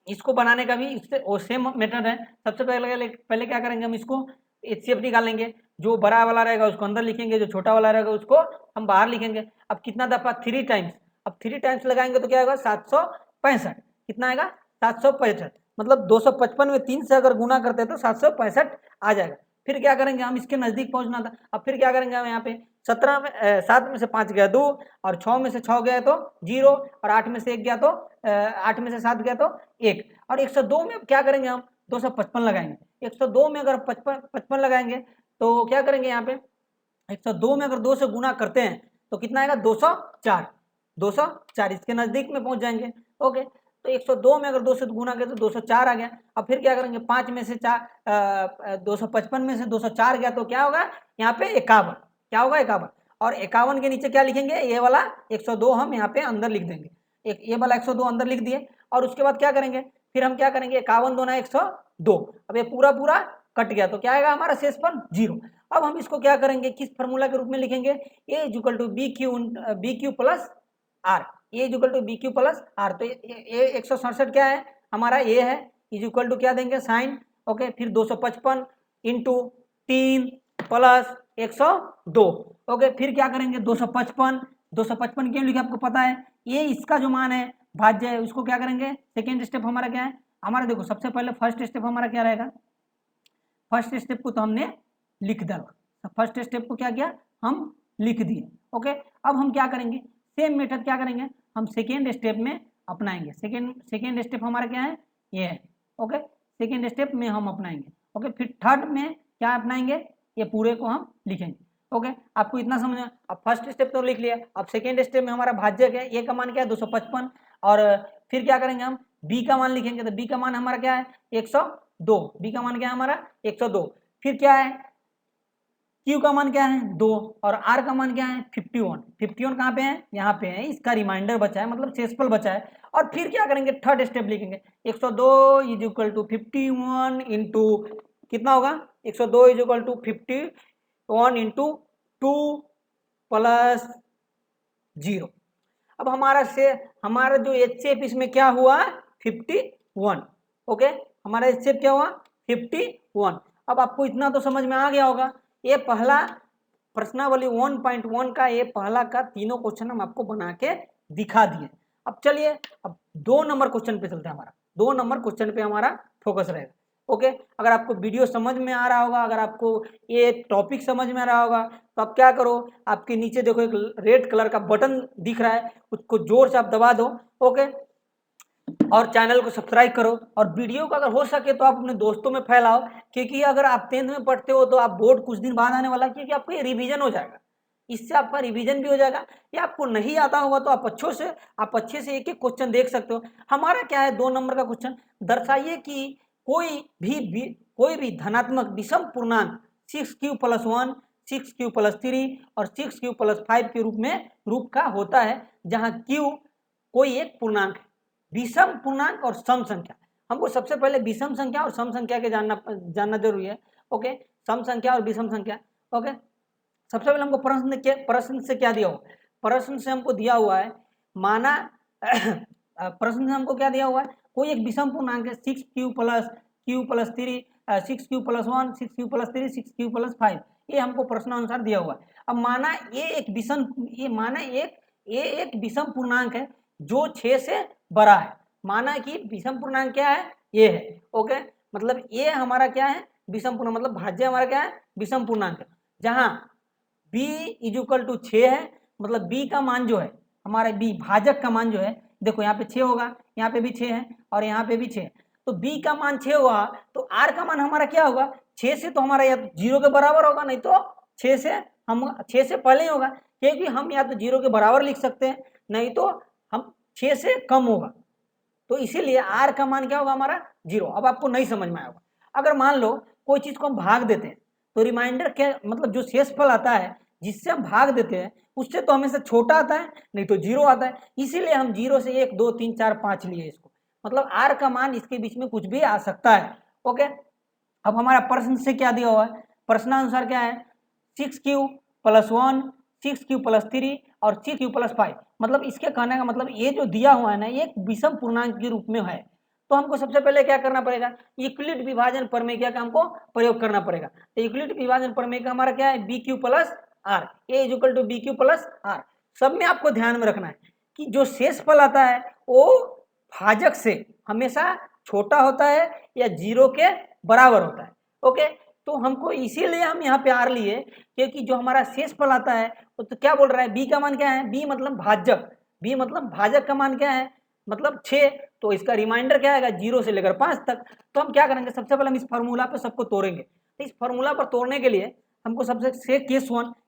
इसको बनाने का भी इससे सेम मेथड है। सबसे पहले क्या करेंगे, हम इसको एचसीएफ निकालेंगे, जो बड़ा वाला रहेगा उसको अंदर लिखेंगे, जो छोटा वाला रहेगा उसको हम बाहर लिखेंगे। अब कितना दफा 3 टाइम्स, अब 3 टाइम्स लगाएंगे तो क्या होगा 765, कितना आएगा 765, मतलब 255 में 3 से अगर गुना करते हैं तो 765 आ जाएगा। फिर क्या करेंगे, हम इसके नजदीक पहुंचना था, अब फिर क्या करेंगे हम यहाँ पे 7 में से 5 गया 2, और 6 में से 6 गया तो 0, और 8 में से 1 गया तो 8 में से 7 गया तो 1, और 102 में क्या करेंगे हम 255 लगाएंगे। 102 में अगर 55 लगाएंगे तो क्या करेंगे यहाँ पे 102 में अगर 2 से गुना करते हैं तो कितना आएगा 204, इसके नजदीक में पहुंच जाएंगे। ओके, तो 102 में अगर 2 से गुना करें तो 204 आ गया। अब फिर क्या करेंगे 5 में से 4 255 में से 204 गया तो क्या होगा यहाँ पे 51, क्या होगा 51, और 51 के नीचे क्या लिखेंगे, ये वाला 102 हम यहाँ पे अंदर लिख देंगे, एक ये वाला 102 अंदर लिख दिए, और उसके बाद क्या करेंगे फिर हम क्या करेंगे 51 दूना 102, अब ये पूरा कट गया तो क्या आएगा हमारा शेषफल 0। अब हम इसको क्या करेंगे किस फार्मूला के रूप में लिखेंगे, a is equal to B Q plus r, a is equal to B Q plus are, तो ये 167 क्या है हमारा ए है, इज इक्वल टू क्या देंगे साइन। ओके, फिर 255 इंटू 3 प्लस 102। ओके, फिर क्या करेंगे 255 क्यों लिखे आपको पता है, ये इसका जो मान है भाज्य है उसको क्या करेंगे, सेकेंड स्टेप हमारा क्या है, हमारा देखो सबसे पहले फर्स्ट स्टेप हमारा क्या रहेगा, फर्स्ट स्टेप को तो हमने लिख डाला, फर्स्ट स्टेप को क्या किया हम लिख दिए। ओके, अब हम क्या करेंगे सेम मेथड क्या करेंगे हम सेकेंड स्टेप में अपनाएंगे। सेकेंड स्टेप हमारा क्या है ये है। ओके, सेकेंड स्टेप में हम अपनाएंगे। ओके, फिर थर्ड में क्या अपनाएंगे, ये पूरे को हम लिखेंगे। ओके, आपको इतना समझ में, अब फर्स्ट स्टेप तो लिख लिया, अब सेकेंड स्टेप में हमारा भाज्य क्या है, ए का मान क्या है 255, और फिर क्या करेंगे हम बी का मान लिखेंगे, तो बी का मान हमारा क्या है 102, बी का मान क्या है हमारा 102, फिर क्या है Q का मान क्या है 2, और R का मान क्या है 51 कहाँ पे है यहाँ पे है, इसका रिमाइंडर बचा है मतलब शेषफल बचा है। और फिर क्या करेंगे थर्ड स्टेप लिखेंगे 102 इज इक्वल टू 51 इंटू कितना होगा 102 is equal to 51 into 2 plus 0। अब हमारा जो एचसीएफ इसमें क्या हुआ 51। ओके, हमारा एचसीएफ क्या हुआ 51। अब आपको इतना तो समझ में आ गया होगा, ये पहला प्रश्नावली 1.1 का ये पहला का तीनों क्वेश्चन हम आपको बना के दिखा दिए। अब चलिए अब 2 नंबर क्वेश्चन पे चलते हैं, हमारा 2 नंबर क्वेश्चन पे हमारा फोकस रहेगा। ओके, अगर आपको वीडियो समझ में आ रहा होगा, अगर आपको ये टॉपिक समझ में आ रहा होगा, तो आप क्या करो, आपके नीचे देखो एक रेड कलर का बटन दिख रहा है, उसको जोर से आप दबा दो। ओके, और चैनल को सब्सक्राइब करो, और वीडियो को अगर हो सके तो आप अपने दोस्तों में फैलाओ, क्योंकि अगर आप 10th में पढ़ते हो तो आप बोर्ड कुछ दिन बाद आने वाला है, क्योंकि आपको ये रिवीजन हो जाएगा, इससे आपका रिवीजन भी हो जाएगा। या आपको नहीं आता होगा तो आप अच्छे से एक एक क्वेश्चन देख सकते हो। हमारा क्या है, 2 नंबर का क्वेश्चन, दर्शाइए कि कोई भी धनात्मक विषम पूर्णांक 6q+1, 6q+3 और 6q+5 के रूप का होता है, जहां q कोई एक पूर्णांक है, विषम पूर्णांक और सम संख्या। हमको सबसे पहले विषम संख्या और सम संख्या के जानना जरूरी है। ओके, सम संख्या और विषम संख्या। ओके, सबसे पहले हमको प्रश्न से क्या दिया हुआ, प्रश्न से हमको दिया हुआ है, माना प्रश्न से हमको क्या दिया हुआ है, कोई एक विषम पूर्णांक है 6q+3, 6q+1, 6q+3, 6q+5, ये हमको प्रश्नानुसार दिया हुआ है। अब माना ये एक विषम पूर्णांक है जो 6 से बड़ा है। माना कि विषम पूर्णांक क्या है, ये है। ओके, मतलब ये हमारा क्या है, विषम पूर्णांक, मतलब भाज्य हमारा क्या है, विषम पूर्णांक है, जहां b = 6 है, मतलब b का मान जो है हमारा, b भाजक का मान जो है, देखो यहाँ पे 6 होगा, यहाँ पे भी 6 है और यहाँ पे भी 6 है, तो b का मान 6 हुआ, तो r का मान हमारा क्या होगा, 6 से तो हमारा या 0 के बराबर होगा, नहीं तो 6 से पहले ही होगा, क्योंकि हम या तो 0 के बराबर लिख सकते हैं, नहीं तो हम 6 से कम होगा, तो इसीलिए r का मान क्या होगा हमारा 0। अब आपको नहीं समझ में आया होगा, अगर मान लो कोई चीज को हम भाग देते हैं, तो रिमाइंडर क्या, मतलब जो शेषफल आता है जिससे हम भाग देते हैं, उससे तो हमेशा छोटा आता है, नहीं तो 0 आता है, इसीलिए हम 0 से 1 2 3 4 5 लिए इसको, मतलब r का मान इसके बीच में कुछ भी आ सकता है। ओके, अब हमारा प्रश्न से क्या दिया हुआ है, प्रश्नानुसार क्या है, 6q+1, 6q+3 और 6q+5, मतलब इसके कहने का मतलब ये जो दिया हुआ है ना, ये एक विषम पूर्णांक के रूप में है, तो हमको सबसे पहले क्या करना पड़ेगा, यूक्लिड विभाजन प्रमेय का हमको प्रयोग करना पड़ेगा। तो यूक्लिड विभाजन प्रमेय का हमारा क्या है, bq+r, a = bq+r। सब में आपको ध्यान में रखना है कि जो शेषफल आता है वो भाजक से हमेशा छोटा होता है या 0 के बराबर होता है। ओके, तो हमको इसीलिए हम यहाँ पे आर लिए, क्योंकि जो हमारा शेषफल आता है वो तो क्या बोल रहा है, b का मान क्या है, b मतलब भाजक, b मतलब भाजक का मान क्या है, मतलब 6, तो इसका रिमाइंडर क्या आएगा 0 से लेकर 5 तक। तो हम क्या करेंगे, सबसे पहले हम इस फार्मूला पे सबको तोड़ेंगे, तो इस फार्मूला पर तोड़ने के लिए हमको सबसे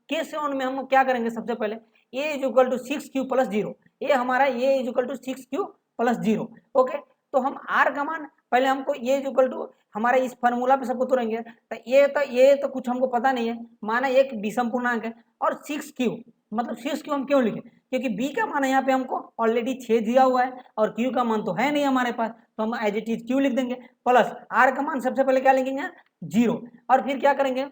केस वन में हम क्या करेंगे, सबसे पहले a = 6q+0, ये हमारा a = 6q+0। ओके, तो हम r का मान पहले हमको a = हमारे इस फार्मूला पे सबको तोड़ेंगे, तो ये तो कुछ हमको पता नहीं है, माना एक विषम पूर्णांक है, और 6q, मतलब 6q हम क्यों लिखे, क्योंकि b का मान यहाँ पे हमको ऑलरेडी 6 दिया हुआ है और q का मान तो है नहीं हमारे पास, तो हम एज इट इज q लिख देंगे, प्लस r का मान सबसे पहले क्या लिखेंगे 0, और फिर क्या करेंगे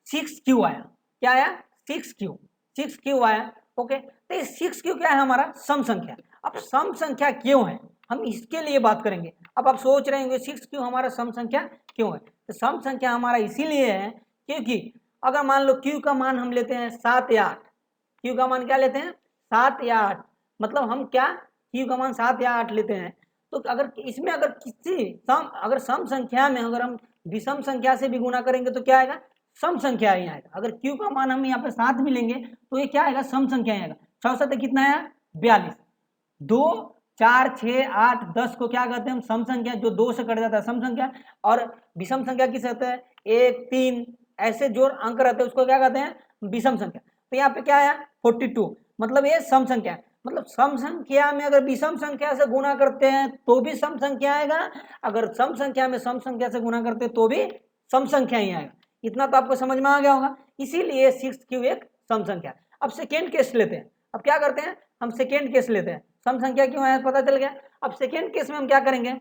6q आया, क्या आया 6q आया। ओके, तो ये 6q क्या है, हमारा सम संख्या। अब सम संख्या क्यों है, हम इसके लिए बात करेंगे। अब आप सोच रहे होंगे 6q हमारा सम संख्या क्यों है, तो सम संख्या हमारा इसीलिए है क्योंकि अगर मान लो q का मान हम लेते हैं 7 या 8, q का मान क्या लेते हैं 7 या 8, मतलब हम क्या q का मान 7 या 8 लेते हैं, तो अगर इसमें अगर सम संख्या में अगर हम विषम संख्या से भी गुणा करेंगे तो क्या आएगा, सम संख्या ही आएगा। अगर q का मान हम यहाँ पे 7 भी लेंगे तो ये क्या आएगा, सम संख्या आएगा। 6 7 कितना आया 42, 2 4 6 8 10 को क्या कहते हैं हम, सम संख्या, जो 2 से कट जाता है सम संख्या, और विषम संख्या किस रहता है 1 3 ऐसे जो अंक रहते हैं उसको क्या कहते हैं विषम संख्या। तो यहाँ पे क्या आया 42, मतलब ये सम संख्या है, मतलब सम संख्या में अगर विषम संख्या से गुणा करते हैं तो भी सम संख्या आएगा, अगर सम संख्या में सम संख्या से गुणा करते हैं तो भी सम संख्या ही आएगा। इतना तो आपको समझ में आ गया होगा, इसीलिए 6q एक सम संख्या। अब सेकेंड केस लेते हैं, अब क्या करते हैं हम सेकेंड केस लेते हैं, सम संख्या क्यों है पता चल गया। अब सेकेंड केस में हम क्या करेंगे,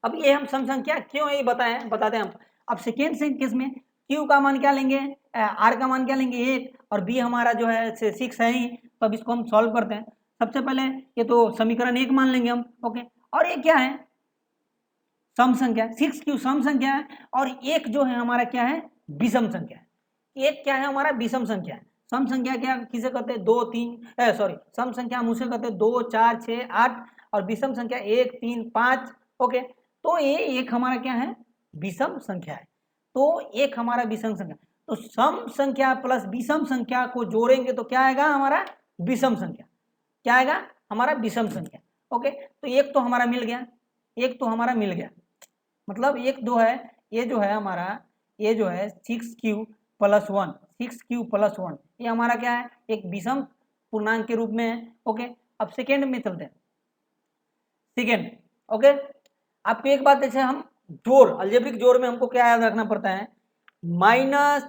अब ये हम सम संख्या क्यों है ये बताते हैं हम। अब सेकेंड केस में q का मान क्या लेंगे, r का मान क्या लेंगे 1, और b हमारा जो है 6 है ही, तो अब इसको हम सॉल्व करते हैं। सबसे पहले ये तो समीकरण 1 मान लेंगे हम। ओके, और ये क्या है सम संख्या, 6q सम संख्या है, और एक जो है हमारा क्या है विषम संख्या है। एक क्या है हमारा विषम संख्या है। सम संख्या क्या किसे कहते हैं 2 3 सॉरी सम संख्या हम उसे कहते हैं 2 4 6 8, और विषम संख्या 1 3 5। ओके, तो ये एक हमारा क्या है, विषम संख्या है। तो एक हमारा विषम संख्या, तो सम संख्या प्लस विषम संख्या को जोड़ेंगे तो क्या आएगा हमारा विषम संख्या, क्या आएगा हमारा विषम संख्या। ओके, तो एक तो हमारा मिल गया, एक तो हमारा मिल गया, मतलब एक दो है, ये जो है हमारा, ये जो है 6q प्लस 1, 6q प्लस 1, ये हमारा क्या है, एक विषम पूर्णांक के रूप में है। ओके, अब सेकेंड में चलते हैं, सेकेंड। ओके, आपको एक बात जैसे हम जोड़, अलजेब्रिक जोड़ में हमको क्या याद रखना पड़ता है, माइनस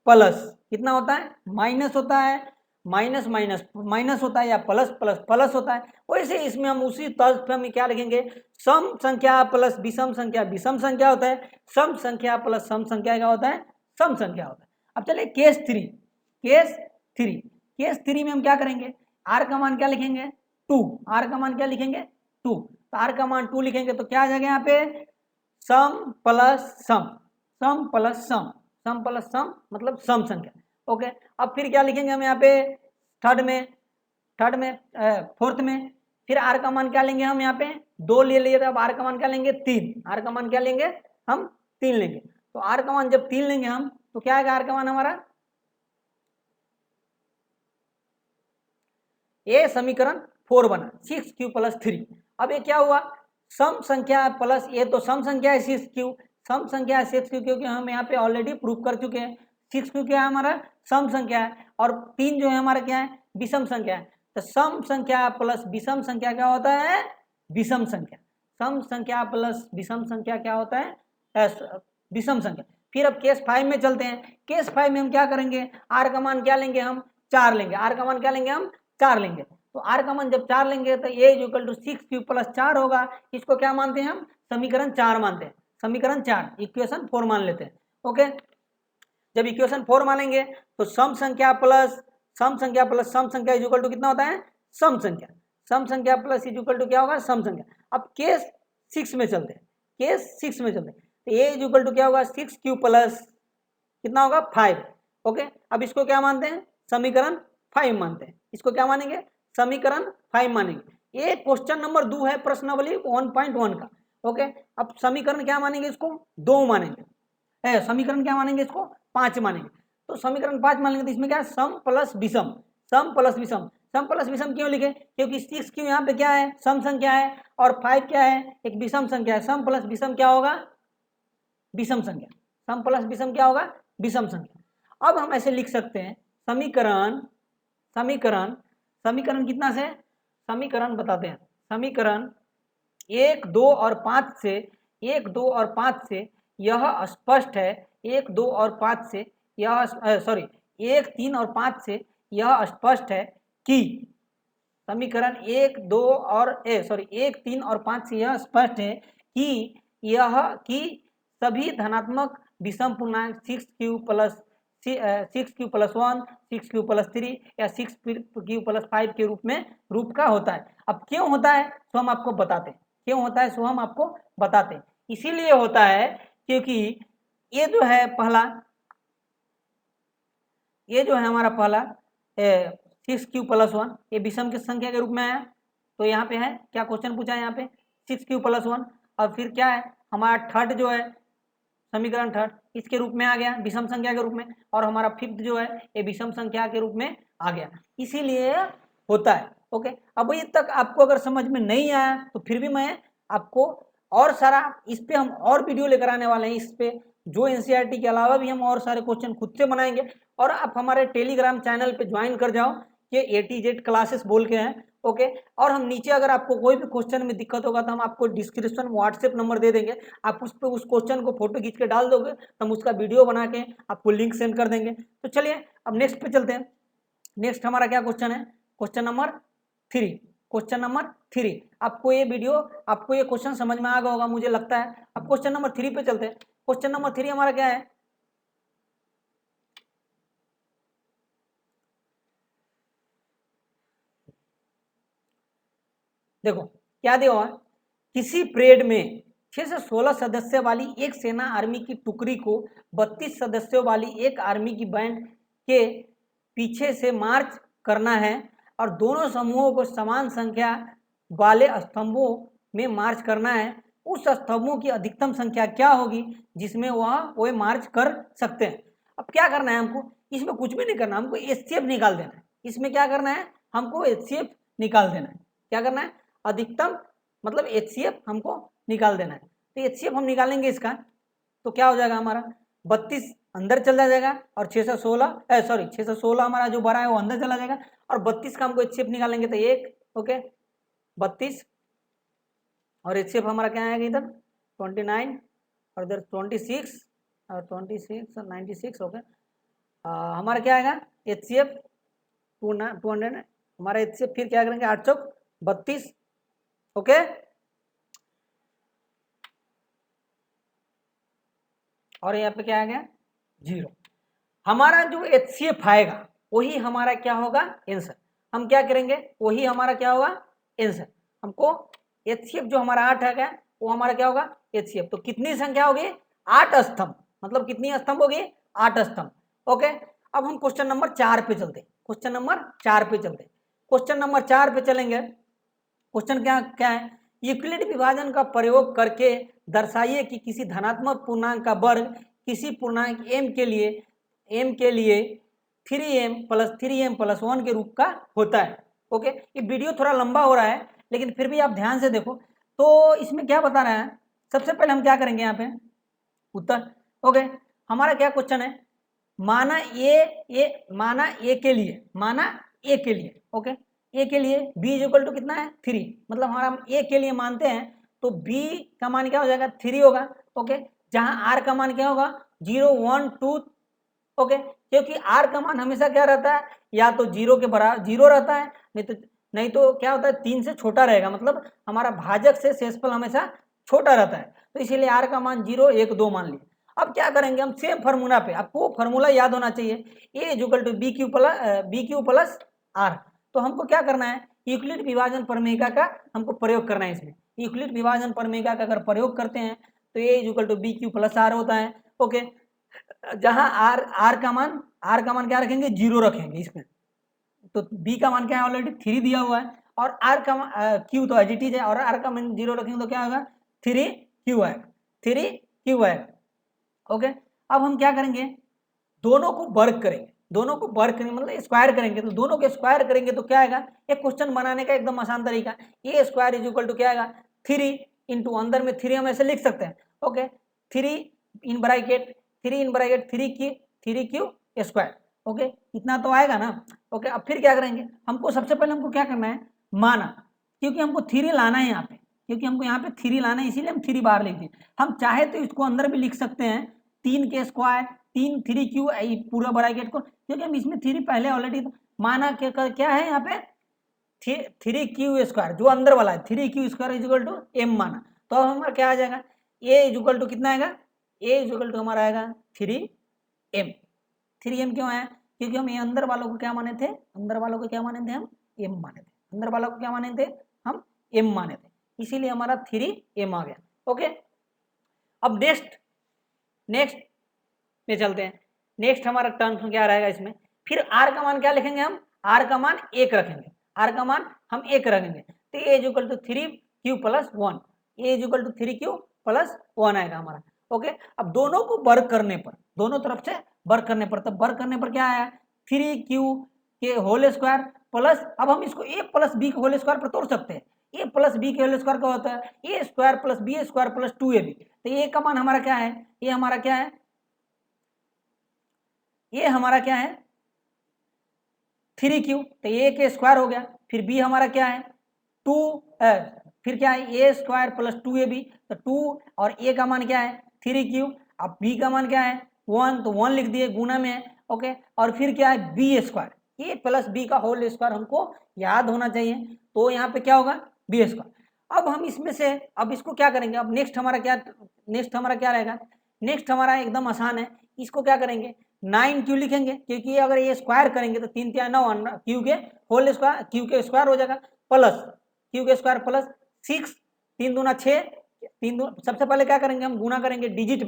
प्लस कितना होता है, माइनस होता है, माइनस माइनस माइनस होता है, या प्लस प्लस प्लस होता है। वैसे इसमें हम उसी तर्ज पे हम क्या लिखेंगे, सम संख्या प्लस विषम संख्या विषम संख्या होता है, सम संख्या प्लस सम संख्या क्या होता है, सम संख्या होता है। अब चलिए case three, case three, case three में हम क्या करेंगे, आर का मान क्या लिखेंगे 2, आर का मान क्या लिखेंगे 2, तो आर का मान 2 लिखेंगे तो क्या आ जाएगा यहाँ पे, सम प्लस सम, सम प्लस सम, सम प्लस सम मतलब सम संख्या। ओके, अब फिर क्या लिखेंगे हम यहाँ पे थर्ड में, फोर्थ में, फिर आर का मान क्या लेंगे हम यहाँ पे 2 ले लिए, अब आर का मान क्या लेंगे 3, आर का मान क्या लेंगे हम 3 लेंगे। तो आर का मान जब 3 लेंगे हम तो क्या आएगा आर का मान हमारा, ये समीकरण 4 बना 6q प्लस 3। अब ये क्या हुआ, सम संख्या प्लस, ये तो सम संख्या है 6q, सम संख्या है 6q, क्योंकि हम यहाँ पे ऑलरेडी प्रूव कर चुके हैं 6q क्या है हमारा सम संख्या है, और 3 जो है हमारा क्या है विषम संख्या है। तो सम संख्या प्लस विषम संख्या क्या होता है, विषम संख्या, सम संख्या प्लस विषम संख्या क्या होता है, विषम संख्या। फिर अब केस 5 में चलते हैं, केस 5 में हम क्या करेंगे, आर का मान क्या लेंगे हम 4 लेंगे, आर का मान क्या लेंगे हम 4 लेंगे। तो आर का मान जब 4 लेंगे तो ए इक्वल टू 6q प्लस 4 होगा, इसको क्या मानते हैं हम समीकरण 4 मानते हैं, समीकरण 4 इक्वेशन 4 मान लेते हैं। ओके, जब इक्वेशन 4 मानेंगे तो सम संख्या प्लस सम संख्या प्लस सम संख्या इक्वल टू कितना होता है, सम संख्या, सम संख्या प्लस इक्वल टू क्या होगा सम संख्या। अब केस 6 में चलते हैं, केस 6 में चलते हैं, तो ए इक्वल टू क्या होगा 6q प्लस कितना होगा 5। ओके, अब इसको क्या मानते हैं समीकरण 5 मानते हैं, इसको क्या मानेंगे समीकरण 5 मानेंगे। ये क्वेश्चन नंबर 2 है प्रश्नावली 1.1 का। ओके, अब समीकरण क्या मानेंगे इसको 2 मानेंगे, समीकरण क्या मानेंगे इसको 5 मानेंगे। तो समीकरण 5 मानेंगे तो इसमें क्या है सम प्लस विषम, सम प्लस विषम, सम प्लस विषम क्यों लिखे, क्योंकि 6 यहाँ पे क्या है सम संख्या है और 5 क्या है एक विषम संख्या है, सम प्लस विषम क्या होगा विषम संख्या, सम प्लस विषम क्या होगा विषम संख्या। अब हम ऐसे लिख सकते हैं समीकरण, समीकरण समीकरण कितना से, समीकरण बताते हैं, समीकरण 1, 2 और 5 से, 1, 2 और 5 से यह स्पष्ट है, 1, 2 और 5 से यह सॉरी 1, 3 और 5 से यह स्पष्ट है कि, समीकरण 1, 2 और 1, 3 और 5 से यह स्पष्ट है कि यह कि सभी धनात्मक विषम पूर्णांक 6q plus 6q plus 1, 6q plus 3 या 6q प्लस 5 के रूप का होता है। अब क्यों होता है तो हम आपको बताते हैं, क्यों होता है सो हम आपको बताते हैं। इसीलिए होता है क्योंकि ये जो है पहला, ये जो है हमारा पहला 6q प्लस 1 ये विषम की संख्या के रूप में आया, तो यहाँ पे है क्या क्वेश्चन पूछा है यहाँ पे 6q प्लस 1, और फिर क्या है हमारा थर्ड जो है समीकरण थर्ड इसके रूप में आ गया विषम संख्या के रूप में, और हमारा फिफ्थ जो है ये विषम संख्या के रूप में आ गया, इसीलिए होता है। ओके, अब ये तक आपको अगर समझ में नहीं आया तो फिर भी मैं आपको और सारा इस पे हम और वीडियो लेकर आने वाले हैं, इस पे जो एनसीईआरटी के अलावा भी हम और सारे क्वेश्चन खुद से बनाएंगे, और आप हमारे टेलीग्राम चैनल पे ज्वाइन कर जाओ, ये A-Z क्लासेस बोल के हैं। ओके, और हम नीचे अगर आपको कोई भी क्वेश्चन में दिक्कत होगा तो हम आपको डिस्क्रिप्शन व्हाट्सएप नंबर दे देंगे, आप उस पर उस क्वेश्चन को फोटो खींच के डाल दोगे तो हम उसका वीडियो बना के आपको लिंक सेंड कर देंगे। तो चलिए अब नेक्स्ट पे चलते हैं। नेक्स्ट हमारा क्या क्वेश्चन है, क्वेश्चन नंबर 3, क्वेश्चन नंबर 3। आपको ये वीडियो, आपको ये क्वेश्चन समझ में आ गया होगा मुझे लगता है। अब क्वेश्चन नंबर 3 पे चलते हैं। क्वेश्चन नंबर 3 हमारा क्या है, देखो क्या दिया हुआ, किसी परेड में 6 से 16 सदस्य वाली एक सेना आर्मी की टुकड़ी को 32 सदस्यों वाली एक आर्मी की बैंड के पीछे से मार्च करना है, और दोनों समूहों को समान संख्या वाले स्तंभों में मार्च करना है। उस स्तंभों की अधिकतम संख्या क्या होगी जिसमें वह मार्च कर सकते हैं। अब क्या करना है हमको, इसमें कुछ भी नहीं करना, हमको एचसीएफ निकाल देना है। इसमें क्या करना है, हमको एचसीएफ निकाल देना है। क्या करना है, अधिकतम मतलब एचसीएफ हमको निकाल देना है। तो एचसीएफ हम निकालेंगे इसका, तो क्या हो जाएगा हमारा 32 अंदर चला जाएगा और 616 हमारा जो भरा है वो अंदर चला जाएगा और 32 का हमको एचसीएफ निकालेंगे तो एक, ओके 32 और एचसीएफ हमारा क्या आएगा इधर 29 और इधर 26 और 26 और 96, ओके हमारा क्या आएगा एचसीएफ 200 हमारा एचसीएफ। फिर क्या करेंगे 8 चौक 32, ओके और यहाँ पे क्या आ गया 0। हमारा जो एचसीएफ आएगा वही हमारा क्या होगा आंसर। हम क्या करेंगे, वही हमारा क्या होगा आंसर। हमको एचसीएफ जो हमारा 8 आ गया वो हमारा क्या होगा एचसीएफ। तो कितनी संख्या होगी 8 स्तंभ, मतलब कितनी स्तंभ होगी 8 स्तंभ, ओके। अब हम क्वेश्चन नंबर 4 पे चलते, क्वेश्चन नंबर 4 पे चलते। क्वेश्चन नंबर 4 पे चलेंगे। क्वेश्चन क्या है, यूक्लिड विभाजन का प्रयोग करके दर्शाइए कि किसी धनात्मक पूर्णांक का वर्ग किसी पूर्णांक m के लिए 3m प्लस 3m+1 के रूप का होता है, ओके। ये वीडियो थोड़ा लंबा हो रहा है लेकिन फिर भी आप ध्यान से देखो। तो इसमें क्या बता रहा है, सबसे पहले हम क्या करेंगे यहाँ पे उत्तर, ओके। हमारा क्या क्वेश्चन है, माना ए के लिए, ओके ए के लिए b इक्वल टू कितना है 3, मतलब हमारा हम ए के लिए मानते हैं तो b का मान क्या हो जाएगा 3 होगा, ओके। जहां r का मान क्या होगा 0 1 2, ओके। क्योंकि r का मान हमेशा क्या रहता है, या तो 0 के बराबर 0 रहता है, नहीं तो क्या होता है 3 से छोटा रहेगा, मतलब हमारा भाजक से शेषफल हमेशा छोटा रहता है। तो इसीलिए r का मान 0 1 2 मान लिया। अब क्या करेंगे हम सेम फार्मूला पे, आपको फार्मूला याद होना चाहिए a equal to bq plus r। तो हमको क्या करना है, यूक्लिड विभाजन प्रमेय का हमको प्रयोग करना है। इसमें यूक्लिड विभाजन प्रमेय का अगर प्रयोग करते हैं तो a equal to bq plus r होता है, ओके। जहां r का मान क्या रखेंगे 0 रखेंगे इसमें, तो b का मान क्या है ऑलरेडी 3 दिया हुआ है और r का q तो एज इट इज है और r का मान 0 रखेंगे तो क्या होगा 3q आएगा, ओके। अब हम क्या करेंगे, दोनों को वर्ग करेंगे, मतलब स्क्वायर करेंगे। तो दोनों के स्क्वायर करेंगे तो क्या आएगा, एक क्वेश्चन बनाने का एकदम आसान तरीका, ए स्क्वायर इज इक्वल टू क्या आएगा 3 इंटू अंदर में 3 हम ऐसे लिख सकते हैं, okay 3 in bracket 3 Q square, okay इतना तो आएगा ना, ओके। अब फिर क्या करेंगे, हमको सबसे पहले हमको क्या करना है माना, क्योंकि हमको 3 लाना है यहाँ पे, क्योंकि हमको यहाँ पे 3 लाना है इसीलिए हम 3 बाहर लिख दिए। हम चाहे तो इसको अंदर भी लिख सकते हैं 3 के स्क्वायर 3 पूरा ब्रैकेट को, क्योंकि हम इसमें 3 पहले ऑलरेडी माना क्या है यहाँ पे 3q स्क्वायर जो अंदर वाला है 3q square is equal to m माना। तो अब हमारा क्या आ जाएगा a इज इक्वल टू कितना आएगा, a इज इक्वल टू हमारा आएगा 3m क्यों आया, क्योंकि हम ये अंदर वालों को क्या माने थे, हम m माने थे, अंदर वालों को क्या माने थे हम m माने थे, इसीलिए हमारा 3m आ गया, ओके। अब नेक्स्ट में चलते हैं। नेक्स्ट हमारा टर्म क्या रहेगा इसमें, फिर r का मान क्या लिखेंगे हम, r का मान 1 रखेंगे, r का मान हम 1 रखेंगे। तो a equal to 3q plus 1, a equal to 3q plus 1 आएगा हमारा, ओके। अब दोनों को वर्ग करने पर, दोनों तरफ से वर्ग करने पर, तब वर्ग करने पर क्या आया 3q के होल स्क्वायर प्लस, अब हम इसको a प्लस b के होल स्क्वायर पर तोड़ सकते हैं, a प्लस b के होल स्क्वायर का होता है a square plus b square plus 2ab। तो a का मान हमारा क्या है, ये हमारा क्या है, ये हमारा क्या है 3q, तो a के स्क्वायर हो गया, फिर b हमारा क्या है 2, फिर क्या है a स्क्वायर प्लस 2ab, तो 2 और a का मान क्या है 3q, अब b का मान क्या है 1, तो 1 लिख दिए गुना में है, ओके। और फिर क्या है b square, a plus b का होल स्क्वायर हमको याद होना चाहिए, तो यहाँ पे क्या होगा b स्क्वायर। अब हम इसमें से अब इसको क्या करेंगे, अब नेक्स्ट हमारा क्या रहेगा, नेक्स्ट हमारा एकदम आसान है, इसको क्या करेंगे 9q लिखेंगे, क्योंकि अगर ये स्क्वायर करेंगे तो 3 3 9 q के होल स्क्वायर, q के स्क्वायर हो जाएगा प्लस q के स्क्वायर प्लस 6 3 दूना 6, सबसे पहले क्या करेंगे हम गुना करेंगे डिजिट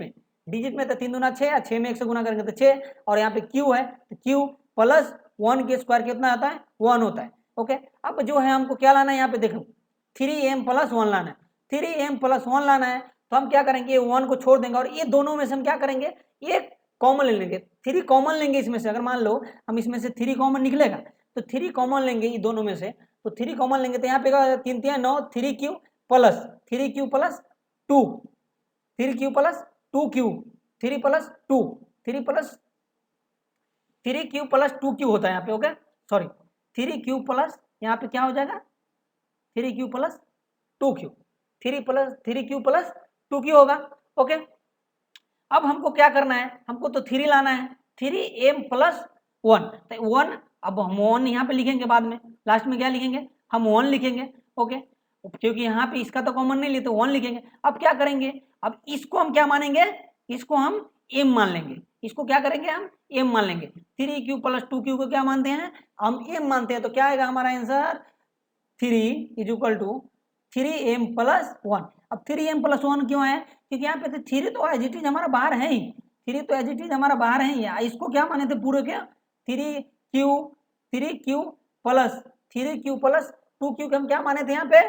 में तो 3 दूना 6 या 6 में 1 से गुना करेंगे तो 6, और यहाँ पे q है तो q प्लस 1 के स्क्वायर कितना आता है 1 होता है, ओके। अब जो है हमको क्या लाना है यहाँ पे देखो 3m प्लस 1 लाना है, 3m+1 लाना है तो हम क्या करेंगे, ये 1 को छोड़ देंगे और ये दोनों में से हम क्या करेंगे, ये कॉमन ले लेंगे, 3 कॉमन लेंगे इसमें से। अगर मान लो हम इसमें से 3 कॉमन निकलेगा तो 3 कॉमन लेंगे ये दोनों में से, तो 3 कॉमन लेंगे तो यहाँ पे 3 3 9, 3q plus 3q plus 2, 3q plus 2q, 3 plus 2, 3 plus 3q plus 2q होता है यहाँ पे, ओके सॉरी 3q प्लस यहाँ पे क्या हो जाएगा 3q plus 2q, 3q plus 2q होगा, ओके। अब हमको क्या करना है, हमको तो 3 लाना है, 3m+1 तो 1, अब हम 1 यहाँ पे लिखेंगे, बाद में लास्ट में क्या लिखेंगे, हम 1 लिखेंगे, ओके, क्योंकि यहाँ पे इसका तो कॉमन नहीं लिए तो 1 लिखेंगे। अब क्या करेंगे, अब इसको हम क्या मानेंगे, इसको हम m मान लेंगे, इसको क्या करेंगे हम m मान लेंगे। 3q प्लस 2q को क्या मानते हैं, हम m मानते हैं, तो क्या आएगा हमारा आंसर 3 = 3m+1। अब 3m+1 क्यों है, क्योंकि यहाँ पे 3 तो एज इट इज हमारा बाहर है ही, 3 तो एज इट इज हमारा बाहर है ही, इसको क्या माने थे पूरे क्या 3q प्लस 2q के हम क्या माने थे यहाँ पे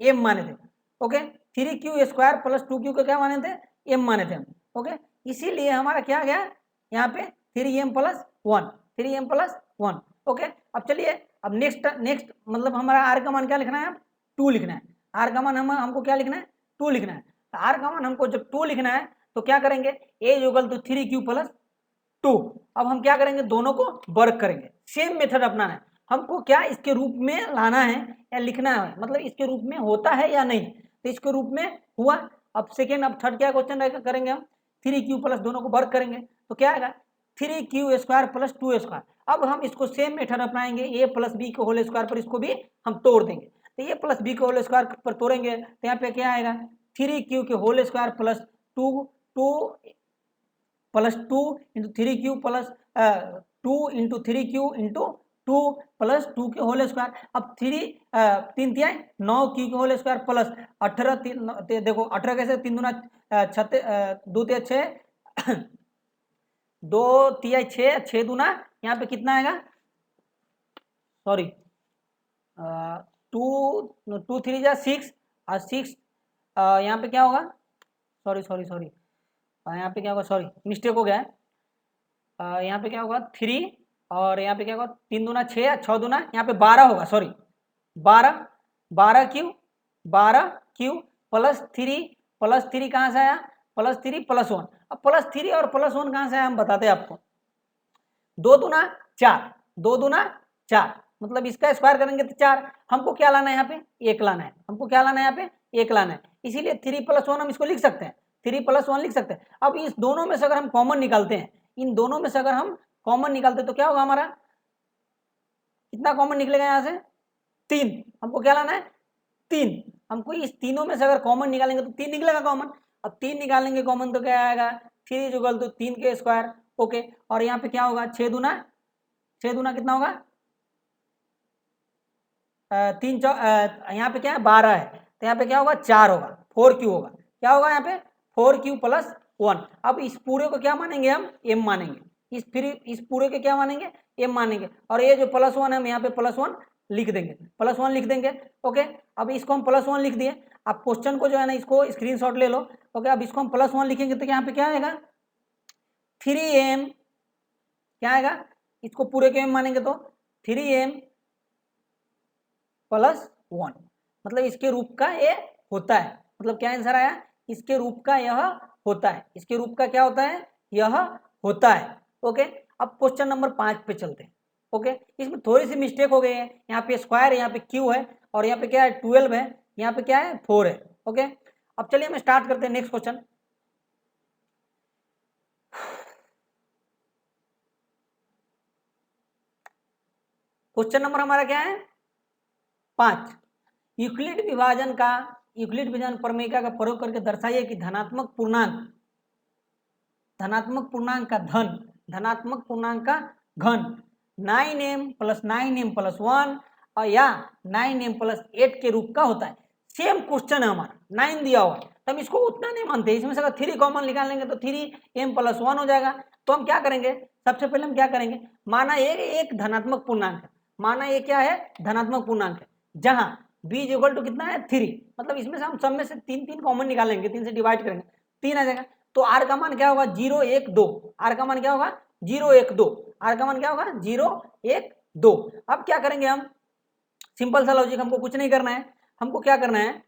m माने थे, ओके। 3q² प्लस 2q को क्या माने थे, m माने थे हम, ओके। इसीलिए हमारा क्या गया यहाँ पे 3m+1, ओके। अब चलिए, अब नेक्स्ट मतलब हमारा r का मान क्या लिखना है, 2 लिखना है, r का मान हमको क्या लिखना है 2 लिखना है। तो r का मान हमको जब 2 लिखना है तो क्या करेंगे, a = 3q प्लस 2। अब हम क्या करेंगे, दोनों को वर्क करेंगे, सेम मेथड अपनाना है हमको, क्या इसके रूप में लाना है या लिखना है, मतलब इसके रूप में होता है या नहीं, तो इसके रूप में हुआ। अब सेकेंड, अब थर्ड क्या क्वेश्चन रहेगा, करेंगे हम 3q प्लस, दोनों को वर्क करेंगे तो क्या आएगा 3q² प्लस 2²। अब हम इसको सेम मेथड अपनाएंगे, a प्लस b के होल स्क्वायर पर इसको भी हम तोड़ देंगे, तो a प्लस b के होल स्क्वायर पर तोड़ेंगे तो यहाँ पे क्या आएगा 3q के whole square plus 2 plus 2 into 3q plus 2 into 3q into 2 plus 2 के होल स्क्वायर। अब 3 3 9q के होल स्क्वायर प्लस 18, देखो 18 कैसे, 3 दूना 2 3 6, 2 3 6, 6 दूना यहाँ पे कितना आएगा, सॉरी 2 3 जा 6 और 6 यहाँ पे क्या होगा, सॉरी यहाँ पे क्या होगा, सॉरी मिस्टेक हो गया है, यहाँ पे क्या होगा 3 और यहाँ पे क्या होगा 3 दूना 6, 6 दूना यहाँ पे 12 होगा, सॉरी 12q प्लस 3 कहाँ से आया, +3 +1। अब +3 और +1 कहाँ से आया हम बताते हैं आपको, 2 दूना 4, 2 दूना 4, मतलब इसका स्क्वायर करेंगे तो 4। हमको क्या लाना है यहाँ पे, 1 लाना है, हमको क्या लाना है यहाँ पे 1 लाना है, इसीलिए 3 + 1 हम इसको लिख सकते हैं, 3 + 1 लिख सकते हैं। अब इस दोनों में से अगर हम कॉमन निकालते हैं, इन दोनों में से अगर हम कॉमन निकालते हैं तो क्या होगा हमारा, कितना कॉमन निकलेगा यहाँ से 3, हमको क्या लाना है 3, हमको इस तीनों में से अगर कॉमन निकालेंगे तो 3 निकलेगा कॉमन। अब 3 निकालेंगे कॉमन तो क्या आएगा 3 = 3 के स्क्वायर, ओके। और यहाँ पे क्या होगा 6 दूना कितना होगा 3 यहाँ पे क्या है 12 है, तो यहाँ पे क्या होगा 4 होगा, 4q होगा, क्या होगा यहाँ पे 4q + 1। अब इस पूरे को क्या मानेंगे हम m मानेंगे, इस पूरे के क्या मानेंगे m मानेंगे, और ये जो +1 है हम यहाँ पे +1 लिख देंगे, +1 लिख देंगे, ओके। अब इसको हम +1 लिख दिए, आप क्वेश्चन को जो है ना इसको स्क्रीनशॉट ले लो, ओके। अब इसको हम +1 लिखेंगे तो यहाँ पे क्या आएगा 3m, क्या आएगा, इसको पूरे के m मानेंगे तो 3m + 1, मतलब इसके रूप का ये होता है, मतलब क्या आंसर आया, इसके रूप का यह होता है, इसके रूप का क्या होता है, यह होता है, ओके। अब क्वेश्चन नंबर 5 पे चलते हैं, ओके। इसमें थोड़ी सी मिस्टेक हो गई है, यहाँ पे स्क्वायर है, यहाँ पे क्यू है, और यहाँ पे क्या है 12 है, यहाँ पे क्या है 4 है, ओके। अब चलिए हम स्टार्ट करते हैं नेक्स्ट क्वेश्चन। क्वेश्चन नंबर हमारा क्या है 5, यूक्लिड विभाजन प्रमेय का प्रयोग करके दर्शाइए कि धनात्मक पूर्णांक का घन 9m + 9m + 1 और या 9m + 8 के रूप का होता है। सेम क्वेश्चन है हमारा, 9 दिया हुआ है, तो हम इसको उतना नहीं मानते, इसमें से अगर 3 कॉमन निकालेंगे तो 3m + 1 हो जाएगा। तो हम क्या करेंगे, सबसे पहले हम क्या करेंगे, माना ये एक धनात्मक पूर्णांक है, माना ये क्या है धनात्मक पूर्णांक है, जहां b इज इक्वल टू कितना है 3, मतलब इसमें से हम सब में से 3 3 कॉमन निकालेंगे, 3 से डिवाइड करेंगे 3 आ जाएगा। तो r का मान क्या होगा 0 1 2, r का मान क्या होगा 0 1 2, r का मान क्या होगा 0 1 2। अब क्या करेंगे हम, सिंपल सा लॉजिक, हमको कुछ नहीं करना है, हमको क्या करना है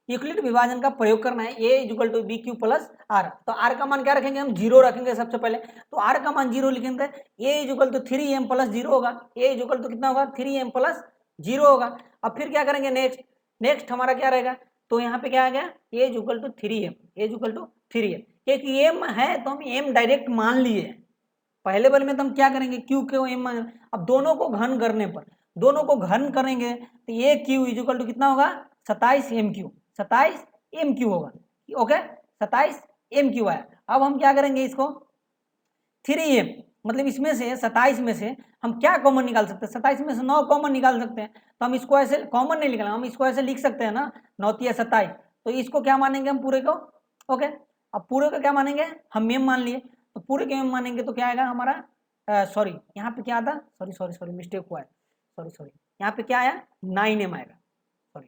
यूक्लिड विभाजन का प्रयोग करना है। a is equal to B Q plus are, तो r का मान क्या रखेंगे हम 0 रखेंगे सबसे पहले, तो r का मान 0 लिखेंगे, a is equal to 3m plus 0 होगा, a इज इक्वल टू कितना होगा 3m प्लस 0 होगा। अब फिर क्या करेंगे नेक्स्ट हमारा क्या रहेगा, तो यहाँ पे क्या आ गया a is equal to 3m, a is equal to 3m, क्योंकि m है तो हम m डायरेक्ट मान लिए, पहले बार में तो हम क्या करेंगे q को m मान, अब दोनों को घन करने पर, दोनों को घन करेंगे तो ये q इज इक्वल टू कितना होगा 27 mq, 27 mq होगा, ओके 27 mq आया। अब हम क्या करेंगे इसको 3m, मतलब इसमें से 27 में से हम क्या कॉमन निकाल सकते हैं, 27 में से 9 कॉमन निकाल सकते हैं, तो हम इसको ऐसे कॉमन नहीं निकालना, हम इसको ऐसे लिख सकते हैं ना 9 तिया 27, तो इसको क्या मानेंगे हम पूरे को, ओके। अब पूरे को क्या मानेंगे हम m मान लिए, तो पूरे के m मानेंगे तो क्या आएगा हमारा सॉरी यहाँ पे क्या आता सॉरी मिस्टेक हुआ है, सॉरी यहाँ पे क्या आया 9m आएगा, सॉरी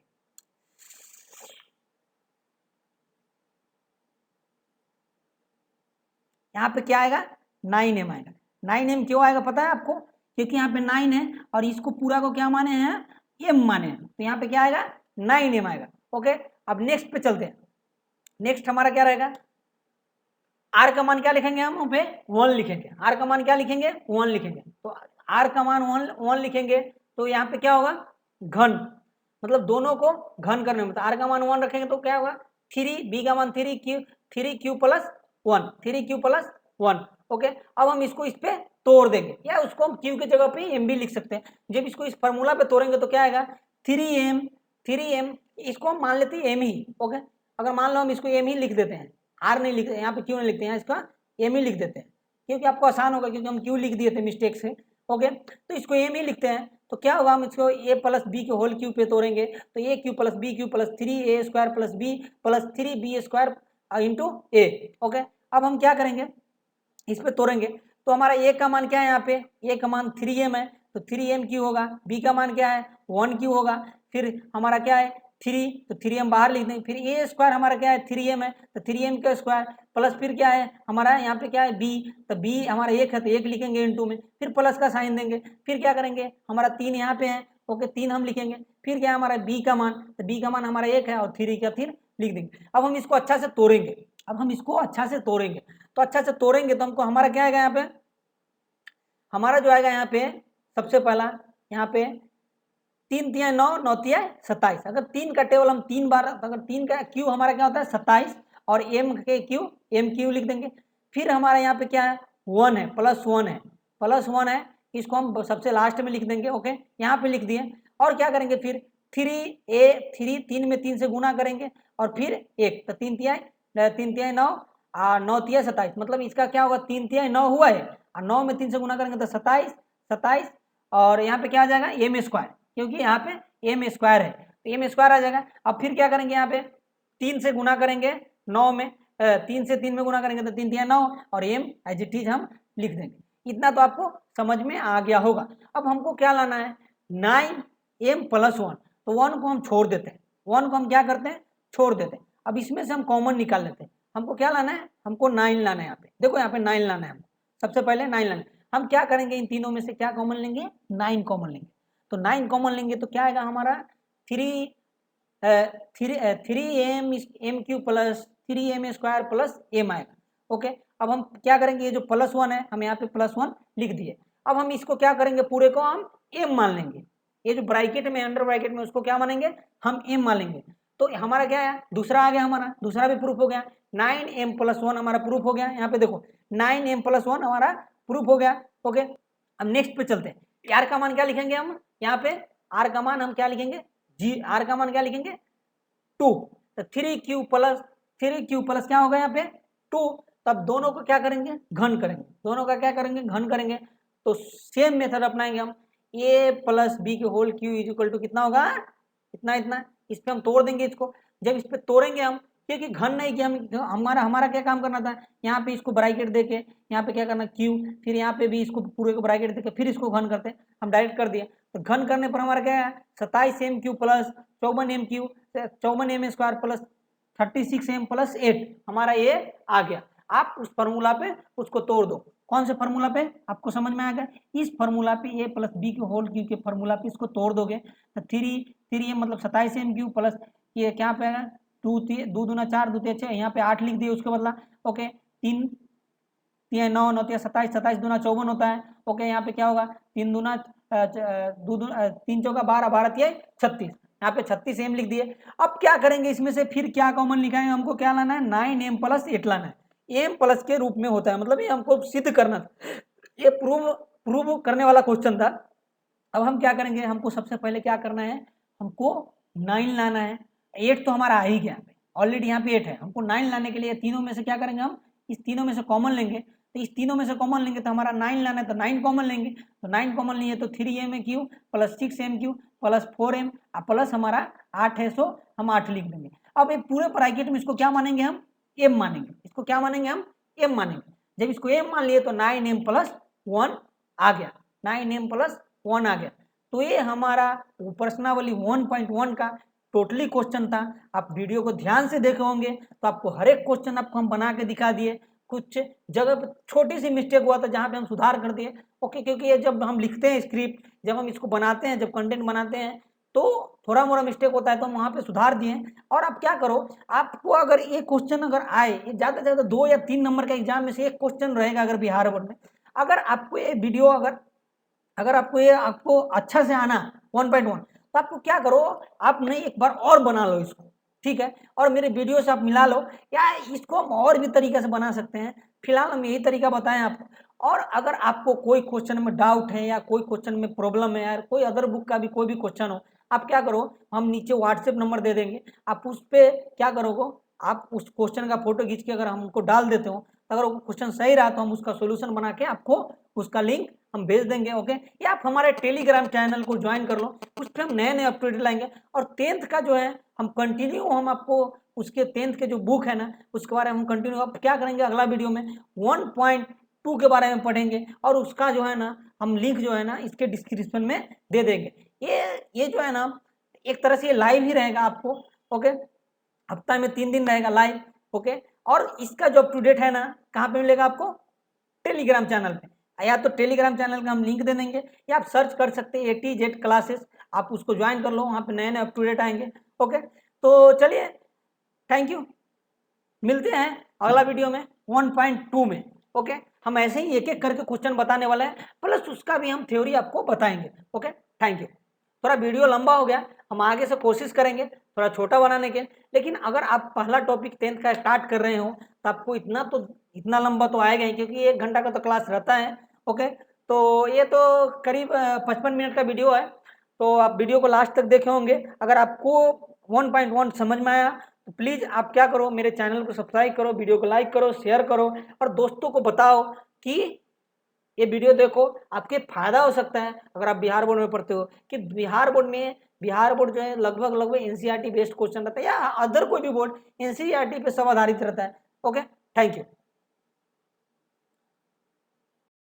यहाँ पे क्या आएगा 9m आएगा। 9m क्यों आएगा पता है आपको, क्योंकि यहाँ पे 9 है और इसको पूरा को क्या माने हैं m माने हैं, तो यहाँ पे क्या आएगा 9m आएगा, ओके। अब नेक्स्ट पे चलते हैं, नेक्स्ट हमारा क्या रहेगा, r का मान क्या लिखेंगे हम पे 1 लिखेंगे, r का मान क्या लिखेंगे 1 लिखेंगे, तो r का मान 1 लिखेंगे, तो यहाँ पे क्या होगा घन, मतलब दोनों को घन करने में, तो r का मान 1 रखेंगे तो क्या होगा 3, b का मान 3q plus 1, 3q plus 1, okay. अब हम इसको इस पे तोड़ देंगे, या उसको हम q की जगह पे m भी लिख सकते हैं, जब इसको इस फार्मूला पे तोड़ेंगे तो क्या आएगा 3m, इसको हम मान लेते हैं m ही, ओके। अगर मान लो हम इसको m ही लिख देते हैं, r नहीं लिखते यहाँ पे, क्यों नहीं लिखते हैं, इसका m ही लिख देते हैं क्योंकि आपको आसान होगा, क्योंकि हम q लिख दिए थे मिस्टेक से, ओके। तो इसको m ही लिखते हैं, तो क्या होगा हम इसको a प्लस बी के होल क्यूब पे तोड़ेंगे, तो a cube plus b Q plus 3a square plus b plus 3b square into a, okay. अब हम क्या करेंगे इस पे तोड़ेंगे, तो हमारा a का मान क्या है, यहाँ पे a का मान 3m है, तो 3m क्यू होगा, b का मान क्या है 1 क्यू होगा, फिर हमारा क्या है 3, तो 3m बाहर लिख देंगे, फिर a स्क्वायर हमारा क्या है 3m है, तो 3m का स्क्वायर प्लस फिर क्या है हमारा यहाँ पे क्या है b, तो b हमारा 1 है तो 1 लिखेंगे इंटू में, फिर प्लस का साइन देंगे, फिर क्या करेंगे हमारा 3 यहाँ पे है, ओके 3 हम लिखेंगे, फिर क्या है हमारा b का मान, तो b का मान हमारा 1 है और 3 का फिर लिख देंगे। अब हम इसको अच्छा से तोड़ेंगे, अब हम इसको अच्छा से तोड़ेंगे, तो अच्छा से तोड़ेंगे तो हमको हमारा क्या आएगा यहाँ पे, हमारा जो आएगा यहाँ पे सबसे पहला यहाँ पे 3 तिया 9, 9 तिया 27, अगर 3 का टेबल हम 3 बार, अगर 3 का क्यू हमारा क्या होता है 27 और m के क्यू m क्यू लिख देंगे, फिर हमारा यहाँ पे क्या है 1 है प्लस 1 है, प्लस 1 है, इसको हम सबसे लास्ट में लिख देंगे, ओके यहाँ पे लिख दिए। और क्या करेंगे फिर 3 में 3 से गुना करेंगे और फिर 1, तो 3 तिया 9 और 9 तिया 27, मतलब इसका क्या होगा 3 तिया 9 हुआ है और 9 में 3 से गुना करेंगे तो 27 और यहाँ पे क्या आ जाएगा एम स्क्वायर, क्योंकि यहाँ पे एम स्क्वायर है तो एम स्क्वायर आ जाएगा। अब फिर क्या करेंगे यहाँ पे 3 से गुना करेंगे 9 में, 3 से 3 में गुना करेंगे तो 3 तिया 9 और एम एज इट इज हम लिख देंगे। इतना तो आपको समझ में आ गया होगा। अब हमको क्या लाना है 9m प्लस 1, तो 1 को हम छोड़ देते हैं, 1 को हम क्या करते हैं छोड़ देते हैं। अब इसमें से हम कॉमन निकाल लेते हैं, हमको क्या लाना है हमको 9 लाना है, यहाँ पे देखो यहाँ पे 9 लाना है हमको, सबसे पहले 9 लाना है। हम क्या करेंगे इन तीनों में से क्या कॉमन लेंगे 9 कॉमन लेंगे, तो 9 कॉमन लेंगे तो क्या आएगा हमारा 3m Q plus 3m square plus m आएगा, ओके। अब हम क्या करेंगे ये जो प्लस 1 है हम यहाँ पे प्लस 1 लिख दिए। अब हम इसको क्या करेंगे पूरे को हम m मान लेंगे, ये जो ब्रैकेट में अंडर ब्रैकेट में उसको क्या मानेंगे हम m मान लेंगे। तो हमारा क्या है दूसरा आ गया, हमारा दूसरा भी प्रूफ हो गया, 9m प्लस 1 हमारा प्रूफ हो गया। यहाँ पे देखो 9m प्लस 1 हमारा प्रूफ हो गया, ओके। अब नेक्स्ट पे चलते हैं, r का मान क्या लिखेंगे हम यहाँ पे, r का मान हम क्या लिखेंगे r का मान क्या लिखेंगे 2, तो 3q प्लस क्या होगा यहाँ पे 2, तब दोनों को क्या करेंगे घन करेंगे, दोनों का क्या करेंगे घन करेंगे। तो सेम मेथड अपनाएंगे हम, a प्लस बी के whole cube is equal to कितना होगा इतना, इस पे हम तोड़ देंगे इसको, जब इस पे तोड़ेंगे हम क्योंकि घन नहीं कि हमारा हमारा क्या काम करना था, यहाँ पे इसको ब्रैकेट देके यहाँ पे क्या करना क्यू, फिर यहाँ पे भी इसको पूरे को ब्रैकेट देके फिर इसको घन करते, हम डायरेक्ट कर दिए। तो घन करने पर हमारा क्या है 27m³ plus 54m³ 54m² plus 36m plus 8 हमारा ये आ गया। आप उस फॉर्मूला पे उसको तोड़ दो। कौन से फॉर्मूला पे आपको समझ में आ गया, इस फॉर्मूला पे a प्लस बी के होल क्यू के फॉर्मूला पे इसको तोड़ दोगे तो 3 मतलब 27m³ प्लस ये क्या पे आएगा 2 दूना 4 2 6, यहाँ पे 8 लिख दिए उसके बदला। ओके 3 9 9 27 27 दूना 54 होता है। ओके यहाँ पे क्या होगा 3 दूना 3 चौका 12 12 तिया 36, यहाँ पे 36m लिख दिए। अब क्या करेंगे इसमें से फिर क्या कॉमन लिखाएंगे, हमको क्या लाना है 9m प्लस 8 लाना है, m प्लस के रूप में होता है, मतलब ये हमको सिद्ध करना था, ये प्रूव करने वाला क्वेश्चन था। अब हम क्या करेंगे, हमको सबसे पहले क्या करना है, हमको 9 लाना है। 8 तो हमारा आ ही गया, ऑलरेडी यहाँ पे 8 है, हमको 9 लाने के लिए तीनों में से क्या करेंगे, हम इस तीनों में से कॉमन लेंगे। तो इस तीनों में से कॉमन लेंगे तो हमारा 9 लाना है तो 9 कॉमन लेंगे, तो 9 कॉमन लिए तो 3m³ plus 6m³ plus 4m plus हमारा 8 है, सो हम 8 लिख देंगे। अब ये पूरे ब्रैकेट में इसको क्या मानेंगे, हम m मानेंगे, इसको क्या मानेंगे, हम m मानेंगे। जब इसको m मान लिए तो 9m प्लस 1 आ गया, 9m प्लस 1 आ गया। तो ये हमारा प्रश्नावली 1.1 का टोटली क्वेश्चन था। आप वीडियो को ध्यान से देखे होंगे तो आपको हर एक क्वेश्चन आपको हम बना के दिखा दिए। कुछ जगह पे छोटी सी मिस्टेक हुआ था जहाँ पे हम सुधार कर दिए। ओके, क्योंकि ये जब हम लिखते हैं स्क्रिप्ट, जब हम इसको बनाते हैं, जब कंटेंट बनाते हैं तो थोड़ा मोड़ा मिस्टेक होता है तो हम वहाँ पे सुधार दिए। और आप क्या करो, आपको अगर ये क्वेश्चन अगर आए, ये ज़्यादा से ज़्यादा 2 या 3 नंबर का एग्जाम में से एक क्वेश्चन रहेगा अगर बिहार बोर्ड में, अगर आपको ये वीडियो अगर आपको ये आपको अच्छा से आना 1.1 तो आपको क्या करो, आप नहीं एक बार और बना लो इसको, ठीक है, और मेरे वीडियो से आप मिला लो, या इसको हम और भी तरीके से बना सकते हैं। फिलहाल हम यही तरीका बताएं आपको। और अगर आपको कोई क्वेश्चन में डाउट है या कोई क्वेश्चन में प्रॉब्लम है, यार कोई अदर बुक का भी कोई भी क्वेश्चन हो, आप क्या करो, हम नीचे व्हाट्सएप नंबर दे देंगे, आप उस पर क्या करोगे, आप उस क्वेश्चन का फोटो खींच के अगर हमको डाल देते हो, अगर वो क्वेश्चन सही रहा तो हम उसका सोल्यूशन बना के आपको उसका लिंक हम भेज देंगे। ओके, या आप हमारे टेलीग्राम चैनल को ज्वाइन कर लो, उस पर हम नए नए अपडेट लाएंगे। और 10th का जो है हम कंटिन्यू, हम आपको उसके 10th के जो बुक है ना उसके बारे में हम कंटिन्यू अब क्या करेंगे, अगला वीडियो में 1.2 के बारे में पढ़ेंगे, और उसका जो है ना हम लिंक जो है ना इसके डिस्क्रिप्शन में दे देंगे। ये जो है ना एक तरह से लाइव ही रहेगा आपको। ओके, हफ्ता में 3 दिन रहेगा लाइव। ओके, और इसका जो अप टू डेट है ना कहाँ पे मिलेगा आपको, टेलीग्राम चैनल पे, या तो टेलीग्राम चैनल का हम लिंक दे देंगे, या आप सर्च कर सकते हैं ATZ क्लासेस, आप उसको ज्वाइन कर लो, वहाँ पे नए नए अप टू डेट आएंगे। ओके, तो चलिए, थैंक यू, मिलते हैं अगला वीडियो में 1.2 में। ओके, हम ऐसे ही एक एक करके क्वेश्चन बताने वाले हैं, प्लस उसका भी हम थ्योरी आपको बताएंगे। Okay, thank you. थोड़ा वीडियो लंबा हो गया, हम आगे से कोशिश करेंगे थोड़ा छोटा बनाने के, लेकिन अगर आप पहला टॉपिक 10th का स्टार्ट कर रहे हो तो आपको इतना लंबा तो आएगा ही, क्योंकि 1 घंटा का तो क्लास रहता है। ओके, तो ये तो करीब 55 मिनट का वीडियो है, तो आप वीडियो को लास्ट तक देखे होंगे। अगर आपको 1.1 समझ में आया तो प्लीज़ आप क्या करो, मेरे चैनल को सब्सक्राइब करो, वीडियो को लाइक करो, शेयर करो, और दोस्तों को बताओ कि ये वीडियो देखो, आपके फायदा हो सकता है। अगर आप बिहार बोर्ड में पढ़ते हो, कि बिहार बोर्ड जो है लगभग NCERT बेस्ड क्वेश्चन रहता है, या अदर कोई भी बोर्ड NCERT पे सब आधारित रहता है। Okay, thank you.